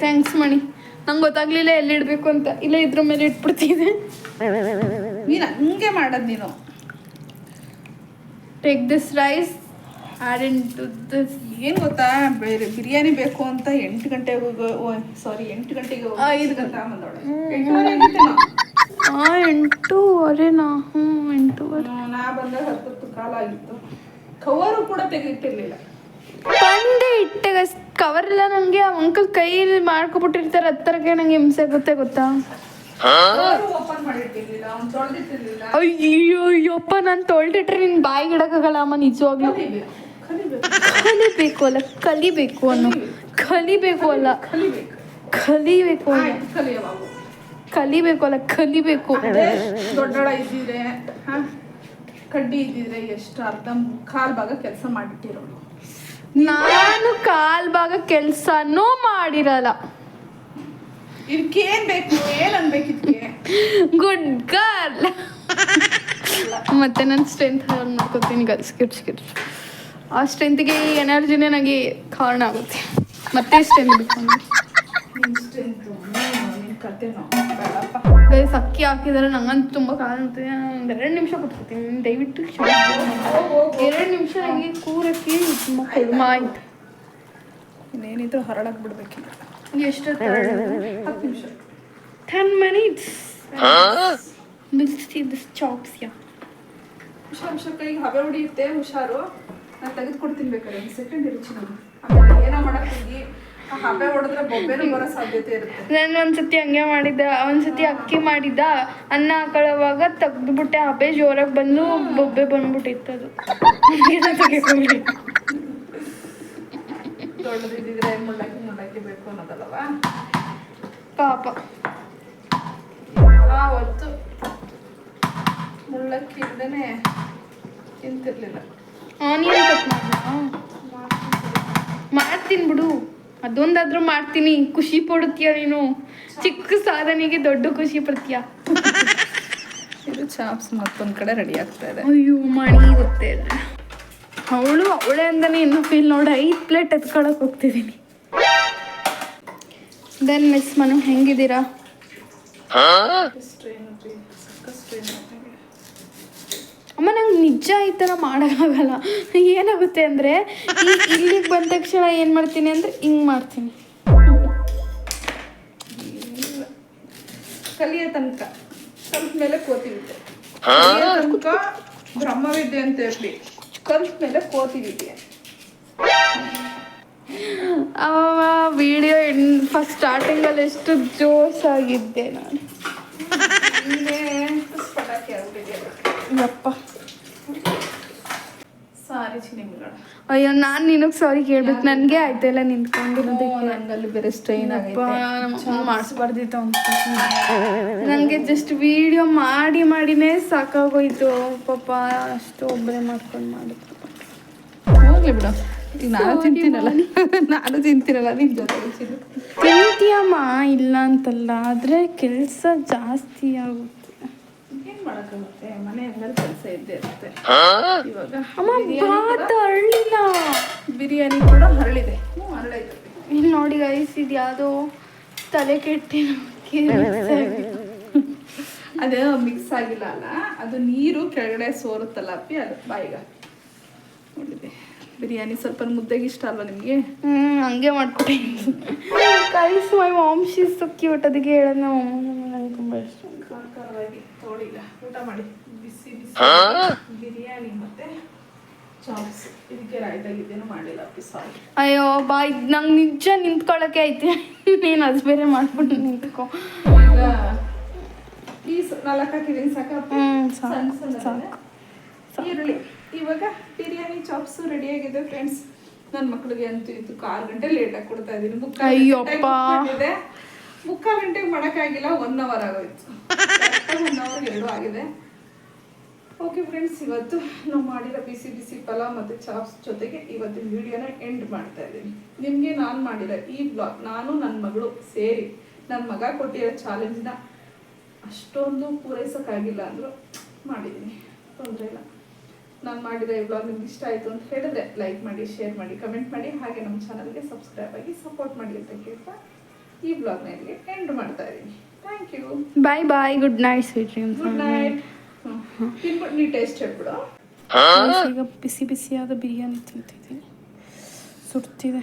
ಥ್ಯಾಂಕ್ಸ್ ಮಣಿ. ನಂಗೆ ಗೊತ್ತಾಗ್ಲಿಲ್ಲ ಎಲ್ಲಿಡಬೇಕು ಅಂತ. ಇಲ್ಲ ಇದ್ರ ಮೇಲೆ ಇಟ್ಬಿಡ್ತಿದ್ದೆ. ನೀನು ಹಂಗೆ ಮಾಡೋದು ನೀನು. Take this rice add into this. ಏನು ಗೊತ್ತಾ, ಬಿರಿಯಾನಿ ಬೇಕು ಅಂತ 8 ಗಂಟೆಗೆ 8 ಗಂಟೆಗೆ 5 ಗಂಟೆ ಬಂದವಳೆ. 8:30ನಾ? 8:30. ನಾ ಬಂದಾಗ 10 ಕಾಲ ಆಗಿತ್ತು. ಕವರು ಕೂಡ ತೆಗಿತಿರ್ಲಿಲ್ಲ. ತಂದೆ ಇಟ್ಟಾಗ ಕವರ್ ಎಲ್ಲ ನಂಗೆ ಅಂಕಲ್ ಕೈಯಲ್ಲಿ ಮಾಡ್ಕೊಬಿಟ್ಟಿರ್ತಾರೆ ಹತ್ತರಕ್ಕೆ ನಂಗೆ ಹಿಂಸೆ ಗೊತ್ತಾ ಓಪನ್ ಮಾಡಿಟ್ಟಿರ್ಲಿಲ್ಲ, ಅವ್ನು ತೊಳೆದಿಟ್ಟಿರ್ಲಿಲ್ಲ. ಅಯ್ಯೋ ಅಯ್ಯಪ್ಪ ನಾನು ತೊಳ್ದಿಟ್ರೆ ನಿನ್ ಬಾಯಿಗೆ ಇಡಕ್ಕಾಗಲ್ಲ ಅಮ್ಮ ನಿಜವಾಗ್ಲೂ. ಕಲಿಬೇಕು ಅಲ್ಲ ಕಲಿಬೇಕು ಅನ್ನೋ ಕಲಿಬೇಕು ಅಲ್ಲ ಕಲಿಬೇಕು ಅಲ್ಲ ಕಲಿಬೇಕು ಅಲ್ಲ ಕಲಿಬೇಕು. ದೊಡ್ಡಳ ಇದ್ದಿದ್ರೆ ಕಡ್ಡಿ ಇದ್ದಿದ್ರೆ ಎಷ್ಟು ಅರ್ಧ ಕಾಲ್ ಭಾಗ ಕೆಲಸ ಮಾಡಿಟ್ಟಿರೋಳು. ನಾನು ಕಾಲ್ ಭಾಗ ಕೆಲ್ಸನೂ ಮಾಡಿರಲ್ಲ. ಇದಕ್ಕೇನ್ ಬೇಕು, ಏನ್ ಅನ್ಬೇಕು ಇದಕ್ಕೆ? Good girl. ಮತ್ತೆ ನನ್ನ ಸ್ಟ್ರೆಂತ್ ಮಾಡ್ಕೋತೀನಿ ಗಿಡ್ಸ್ ಆ ಸ್ಟ್ರೆಂತ್ಗೆ ಈ ಎನರ್ಜಿನೇ ನನಗೆ ಕಾರಣ ಆಗುತ್ತೆ. ಮತ್ತೆ ಸ್ಟ್ರೆಂತ್ ಬೇಕು ಗೈಸ್. ಅಕ್ಕಿ ಹಾಕಿದರೆ ನಂಗಂತೂ ತುಂಬ ಕಾಲ ಆಗ್ತದೆ. 2 ನಿಮಿಷ ಕೊಟ್ಕೊತೀನಿ ದಯವಿಟ್ಟು 2 ನಿಮಿಷ ನನಗೆ ಕೂರಕ್ಕೆ ತುಂಬ ಕಡಿಮೆ ಆಯ್ತು. ಇನ್ನೇನಿದ್ರು ಹರಳಕ್ಕೆ ಬಿಡ್ಬೇಕಿಲ್ಲ. ಎಷ್ಟು 10 ನಿಮಿಷ 10 minutes. We'll see this chops, yeah. ಹುಷಾರು ಕೈಗೆ ಹಬೆ ಹೊಡಿಯುತ್ತೆ, ಹುಷಾರು. ನಾನು ತೆಗೆದುಕೊಡ್ತೀನಿ ಬೇಕಾದ್ರೆ 1 ಸೆಕೆಂಡ್ ಇರುಚಿ ನಾನು. ಆಮೇಲೆ ಏನೋ ಮಾಡಕ್ಕೆ ಹೋಗಿ ಆ ಹಬೆ ಹೊಡೆದ್ರೆ ಬೊಬ್ಬೆನೂ ಬರೋ ಸಾಧ್ಯತೆ ಇರುತ್ತೆ. ನಾನು ಒಂದ್ಸತಿ ಹಂಗೆ ಮಾಡಿದ್ದೆ. ಒಂದ್ಸತಿ ಅಕ್ಕಿ ಮಾಡಿದ್ದ ಅನ್ನ ಹಾಕೊಳ್ಳೋವಾಗ ತೆಗ್ದುಬಿಟ್ಟೆ, ಹಬೆ ಜೋರಾಗಿ ಬಂದು ಬೊಬ್ಬೆ ಬಂದ್ಬಿಟ್ಟಿತ್ತು. ಅದು ದೊಡ್ಡದಿದ್ದಿದ್ರೆ ಮುಳ್ಳಕ್ಕಿ ಬೇಕು ಅನ್ನೋದಲ್ಲವಾ ಪಾಪ. ಆವತ್ತು ಮುಳ್ಳಕ್ಕಿ ಇಲ್ದೇನೆ ತಿಂತಿರ್ಲಿಲ್ಲ. ಆನಿಯನ್ ಕಟ್ ಮಾಡ್ತೀನಿ ಬಿಡು, ಅದೊಂದಾದ್ರೂ ಮಾಡ್ತೀನಿ. ಖುಷಿ ಪಡುತ್ತೀಯ ನೀನು. ಚಿಕ್ಕ ಸಾಧನೆಗೆ ದೊಡ್ಡ ಖುಷಿ ಪಡ್ತೀಯ. ಇದು ಚಾಪ್ಸ್ ಮತ್ತೊಂದು ಕಡೆ ರೆಡಿ ಆಗ್ತಾ ಇದೆ. ಅಯ್ಯೋ ಮಣಿ ಗೊತ್ತೇ ಇಲ್ಲ. ಅವಳೇ ಅಂತಾನೆ ಇನ್ನೂ ಫೀಲ್ ನೋಡಿ 5 ಪ್ಲೇಟ್ ಎತ್ಕೊಳಕ್ ಹೋಗ್ತಿದ್ದೀನಿ. ದೆನ್ ಮಿಸ್ ಮನು ಹೆಂಗಿದ್ದೀರಾ? ಅಮ್ಮ ನಂಗೆ ನಿಜ ಈ ಥರ ಮಾಡೋಕ್ಕಾಗಲ್ಲ. ಏನಾಗುತ್ತೆ ಅಂದರೆ ಇಲ್ಲಿಗೆ ಬಂದ ತಕ್ಷಣ ಏನು ಮಾಡ್ತೀನಿ ಅಂದರೆ ಹಿಂಗೆ ಮಾಡ್ತೀನಿ. ಕಲಿಯ ತನಕ ಕಲ್ತ ಮೇಲೆ ಕೋತಿವಿದ್ಯೆ, ಕಲಿಯ ತನಕ ಬ್ರಹ್ಮವಿದ್ಯೆ ಅಂತ ಇರಲಿ, ಕಲ್ತ ಮೇಲೆ ಕೋತಿವಿದ್ಯೆ. ವಿಡಿಯೋ ಫಸ್ಟ್ ಸ್ಟಾರ್ಟಿಂಗಲ್ಲಿ ಎಷ್ಟು ಜೋಶ್ ಆಗಿದ್ದೆ ನಾನು. ಪಟಾಕಿ ಆಗ್ಬಿಟ್ಟಿದೆಯಲ್ಲ. ಯಪ್ಪ ಸಾರಿ ಚಿನಿಮಿಗಳ. ಅಯ್ಯೋ ನಾನು ನಿನಗೆ ಸಾರಿ ಕೇಳ್ಬೇಕು. ನನಗೆ ಆಯ್ತಾಯಿಲ್ಲ ನಿಂತ್ಕೊಂಡಿರೋದಕ್ಕೆ. ನಂಗಲ್ಲಿ ಬೇರೆ ಸ್ಟ್ರೈನ್ ಆಗೈತೆ. ಮಾಡಿಸ್ಬಾರ್ದಿತ್ತು ಅಂತ ನನಗೆ ಜಸ್ಟ್ ವಿಡಿಯೋ ಮಾಡಿನೇ ಸಾಕಾಗೋಯ್ತು ಪಾಪ. ಅಷ್ಟು ಒಬ್ಬರೇ ಮಾಡ್ಕೊಂಡು ಮಾಡಿದ್ರು. ಹೋಗ್ಲಿ ಬಿಡು, ಈಗ ನಾನು ತಿಂತೀನಲ್ಲ ನಿನ್ನ ಜೊತೆ ತಿಂತೀಯಮ್ಮ ಇಲ್ಲ ಅಂತಲ್ಲ, ಆದರೆ ಕೆಲಸ ಜಾಸ್ತಿ ಆಗುತ್ತೆ. ಏನು ಮಾಡೋಕ್ಕಾಗುತ್ತೆ, ಮನೆ ಹಂಗಾದ್ರೆ ಕೆಲಸ ಇದ್ದೇ ಇರುತ್ತೆ. ಇವಾಗ ಅಮ್ಮ ಭಾತ ಹರಳಿಲ್ಲ, ಬಿರಿಯಾನಿ ಕೂಡ ಹರಳಿದೆ. ಹರಳೈತೆ ಇಲ್ಲಿ ನೋಡಿ ಗೈಸ್, ಇದು ಯಾವುದೋ ತಲೆ ಕೆಟ್ಟಿನ ಅದು ಮಿಕ್ಸ್ ಆಗಿಲ್ಲ ಅಲ್ಲ, ಅದು ನೀರು ಕೆಳಗಡೆ ಸೋರುತ್ತಲ್ಲ ಅಪ್ಪಿ, ಅದು ಬಾಯಿಗ ನೋಡಿದೆ. ಬಿರಿಯಾನಿ ಸ್ವಲ್ಪ ಮುದ್ದೆಗೆ ಇಷ್ಟ ಅಲ್ವಾ ನಿಮಗೆ? ಹಂಗೆ ಮಾಡ್ಕೊಡಿ guys. My mom she is so cute. ಅದಕ್ಕೆ ಹೇಳೋದು ನಂಗೆ ತುಂಬ ಇಷ್ಟ. ಖಾರವಾಗಿ ತೋಳಿಗ ಊಟ ಮಾಡಿ. ಬಿಸಿ ಬಿಸಿ ಬಿರಿಯಾನಿ ಮತ್ತೆ ಚಾಪ್ಸ್. ಇದಕ್ಕೆ ರಾಯ್ತಾಗಿದ್ದೇನು ಮಾಡಿಲ್ಲ ಅಪ್ಪಿ, ಸಾರಿ. ಅಯ್ಯೋ ಬಾ, ಇದು ನಂಗೆ ನಿಜ ನಿಂತ್ಕೊಳ್ಳೋಕೆ ಐತೆ. ನೀನು ಅದು ಬೇರೆ ಮಾಡ್ಬಿಟ್ಟು ನಿಂತ್ಕೊ. ಈಗ ಪೀಸ್ 4 ಹಾಕಿದ್ದೀನಿ ಸಾಕಪ್ಪ. ಸಣ್ಣ ಸಣ್ಣ ಈರುಳ್ಳಿ. ಇವಾಗ ಬಿರಿಯಾನಿ ಚಾಪ್ಸು ರೆಡಿ ಆಗಿದೆ ಫ್ರೆಂಡ್ಸ್. ನನ್ನ ಮಕ್ಕಳಿಗೆ ಅಂತೂ ಇದು 6 ಗಂಟೆ ಲೇಟಾಗಿ ಕೊಡ್ತಾ ಇದ್ದೀನಿ. 3 ಗಂಟೆಗೆ ಮಾಡೋಕ್ಕಾಗಿಲ್ಲ, 1 ಅವರ್ ಆಗೋಯ್ತು. 1 ಅವರ್ 2 ಆಗಿದೆ. ಓಕೆ ಫ್ರೆಂಡ್ಸ್, ಇವತ್ತು ನಾವು ಮಾಡಿರೋ ಬಿಸಿ ಬಿಸಿ ಪಲಾವ್ ಮತ್ತು ಚಾಪ್ಸ್ ಜೊತೆಗೆ ಇವತ್ತಿನ ವಿಡಿಯೋನ ಎಂಡ್ ಮಾಡ್ತಾ ಇದ್ದೀನಿ. ನಿಮಗೆ ನಾನು ಮಾಡಿರೋ ಈ ಬ್ಲಾಗ್, ನಾನು ನನ್ನ ಮಗಳು ಸೇರಿ ನನ್ನ ಮಗ ಕೊಟ್ಟಿರೋ ಚಾಲೆಂಜ್ನ ಅಷ್ಟೊಂದು ಪೂರೈಸೋಕ್ಕಾಗಿಲ್ಲ ಅಂದರೂ ಮಾಡಿದ್ದೀನಿ, ತೊಂದರೆ ಇಲ್ಲ. ನಾನು ಮಾಡಿದ ಈ ಬ್ಲಾಗ್ ನಿಮ್ಗೆ ಇಷ್ಟ ಆಯಿತು ಅಂತ ಹೇಳಿದ್ರೆ ಲೈಕ್ ಮಾಡಿ, ಶೇರ್ ಮಾಡಿ, ಕಮೆಂಟ್ ಮಾಡಿ, ಹಾಗೆ ನಮ್ಮ ಚಾನಲ್ಗೆ ಸಬ್ಸ್ಕ್ರೈಬ್ ಆಗಿ ಸಪೋರ್ಟ್ ಮಾಡಿ ಅಂತ ಕೇಳ್ತಾ ಈ ಬ್ಲಾಗ್ನ ಇಲ್ಲಿಗೆ ಎಂಡ್ ಮಾಡ್ತಾ ಇದ್ದೀನಿ. Thank you, bye bye, good night, sweet dreams. Good night. ತಿನ್ಬಿಟ್ಟು ನೀ ಟೇಸ್ಟ್ ಹೇಳ್ಬಿಡು. ಈಗ ಬಿಸಿ ಬಿಸಿಯಾದ ಬಿರಿಯಾನಿ ತಿಂತಿದ್ದೀನಿ, ಸುಡ್ತಿದೆ.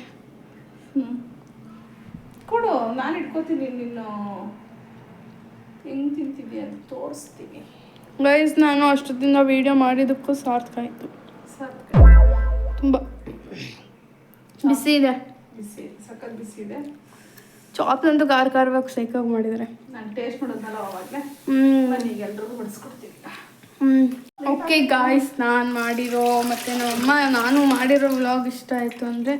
ಕೊಡು, ನಾನು ಇಟ್ಕೋತೀನಿ. ನೀನು ಹೆಂಗೆ ತಿಂತಿದ್ದೀಯ ಅಂತ ತೋರಿಸ್ತೀನಿ. ಗೈಸ್, ನಾನು ಅಷ್ಟೊತ್ತಿಂದ ವಿಡಿಯೋ ಮಾಡಿದ್ದಕ್ಕೂ ಸಾರ್ಥಕ ಆಯಿತು ಸಾಕು ತುಂಬ. ಬಿಸಿ ಇದೆ. ಬಿಸಿ ಸಖತ್ ಬಿಸಿ ಇದೆ. ಚಾಪ್ಸ್ ಅಂತೂ ಖಾರವಾಗಿ ಸೈಕಾಗಿ ಮಾಡಿದ್ದಾರೆ. ನಾನು ಟೇಸ್ಟ್ ಮಾಡೋದಲ್ಲ ಅವಾಗಲೇ. ಬನ್ನಿ ಈಗ ಎಲ್ರಿಗೂ ಬಡಿಸ್ಕೊಡ್ತೀನಿ. ಓಕೆ ಗಾಯ್ಸ್, ನಾನು ಮಾಡಿರೋ ಮತ್ತು ನಮ್ಮಮ್ಮ ನಾನು ಮಾಡಿರೋ ವ್ಲಾಗ್ ಇಷ್ಟ ಆಯಿತು ಅಂದರೆ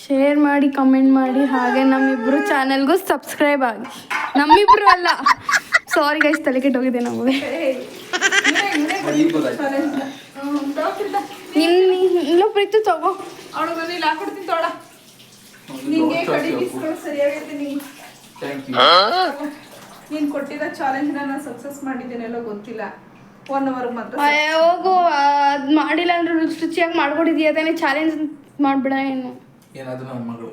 ಶೇರ್ ಮಾಡಿ, ಕಮೆಂಟ್ ಮಾಡಿ, ಹಾಗೆ ನಮ್ಮಿಬ್ಬರು ಚಾನಲ್ಗೂ ಸಬ್ಸ್ಕ್ರೈಬ್ ಆಗಿ. ನಮ್ಮಿಬ್ಬರು ಅಲ್ಲ, ಸಾರಿ ಗೈಸ್, ತಲೆ ಕೆಟ್ಟೋಗಿದೆ ನಮಗೆ. ನಿಮ್ಮ ಪ್ರೀತಿ ತಗೋ, ಅವಳು ನಾನು ಇಲ್ಲಿ ಹಾಕೊಡ್ತೀನಿ ತೋಳ. ನಿಂಗೆ ಕಡಿ ಬಿಸ್ಕೊಂಡು ಸರಿಯಾಗೈತೆ. ನೀನು ಕೊಟ್ಟಿರೋ ಚಾಲೆಂಜ್ನ ನಾನು ಸಕ್ಸಸ್ ಮಾಡಿದ್ದೇನೆಲ್ಲ ಗೊತ್ತಿಲ್ಲ. 1 hour ಮಾತ್ರ ಹೋಗು, ಅದು ಮಾಡಿಲ್ಲ ಅಂದ್ರೆ ರುಚಿಯಾಗಿ ಮಾಡ್ಕೊಟ್ಟಿದ್ದೀಯ ತಾನೇ, ಚಾಲೆಂಜ್ ಮಾಡ್ಬಿಡ. ಏನು ಏನಾದ್ರೂ ನನ್ನ ಮಗಳು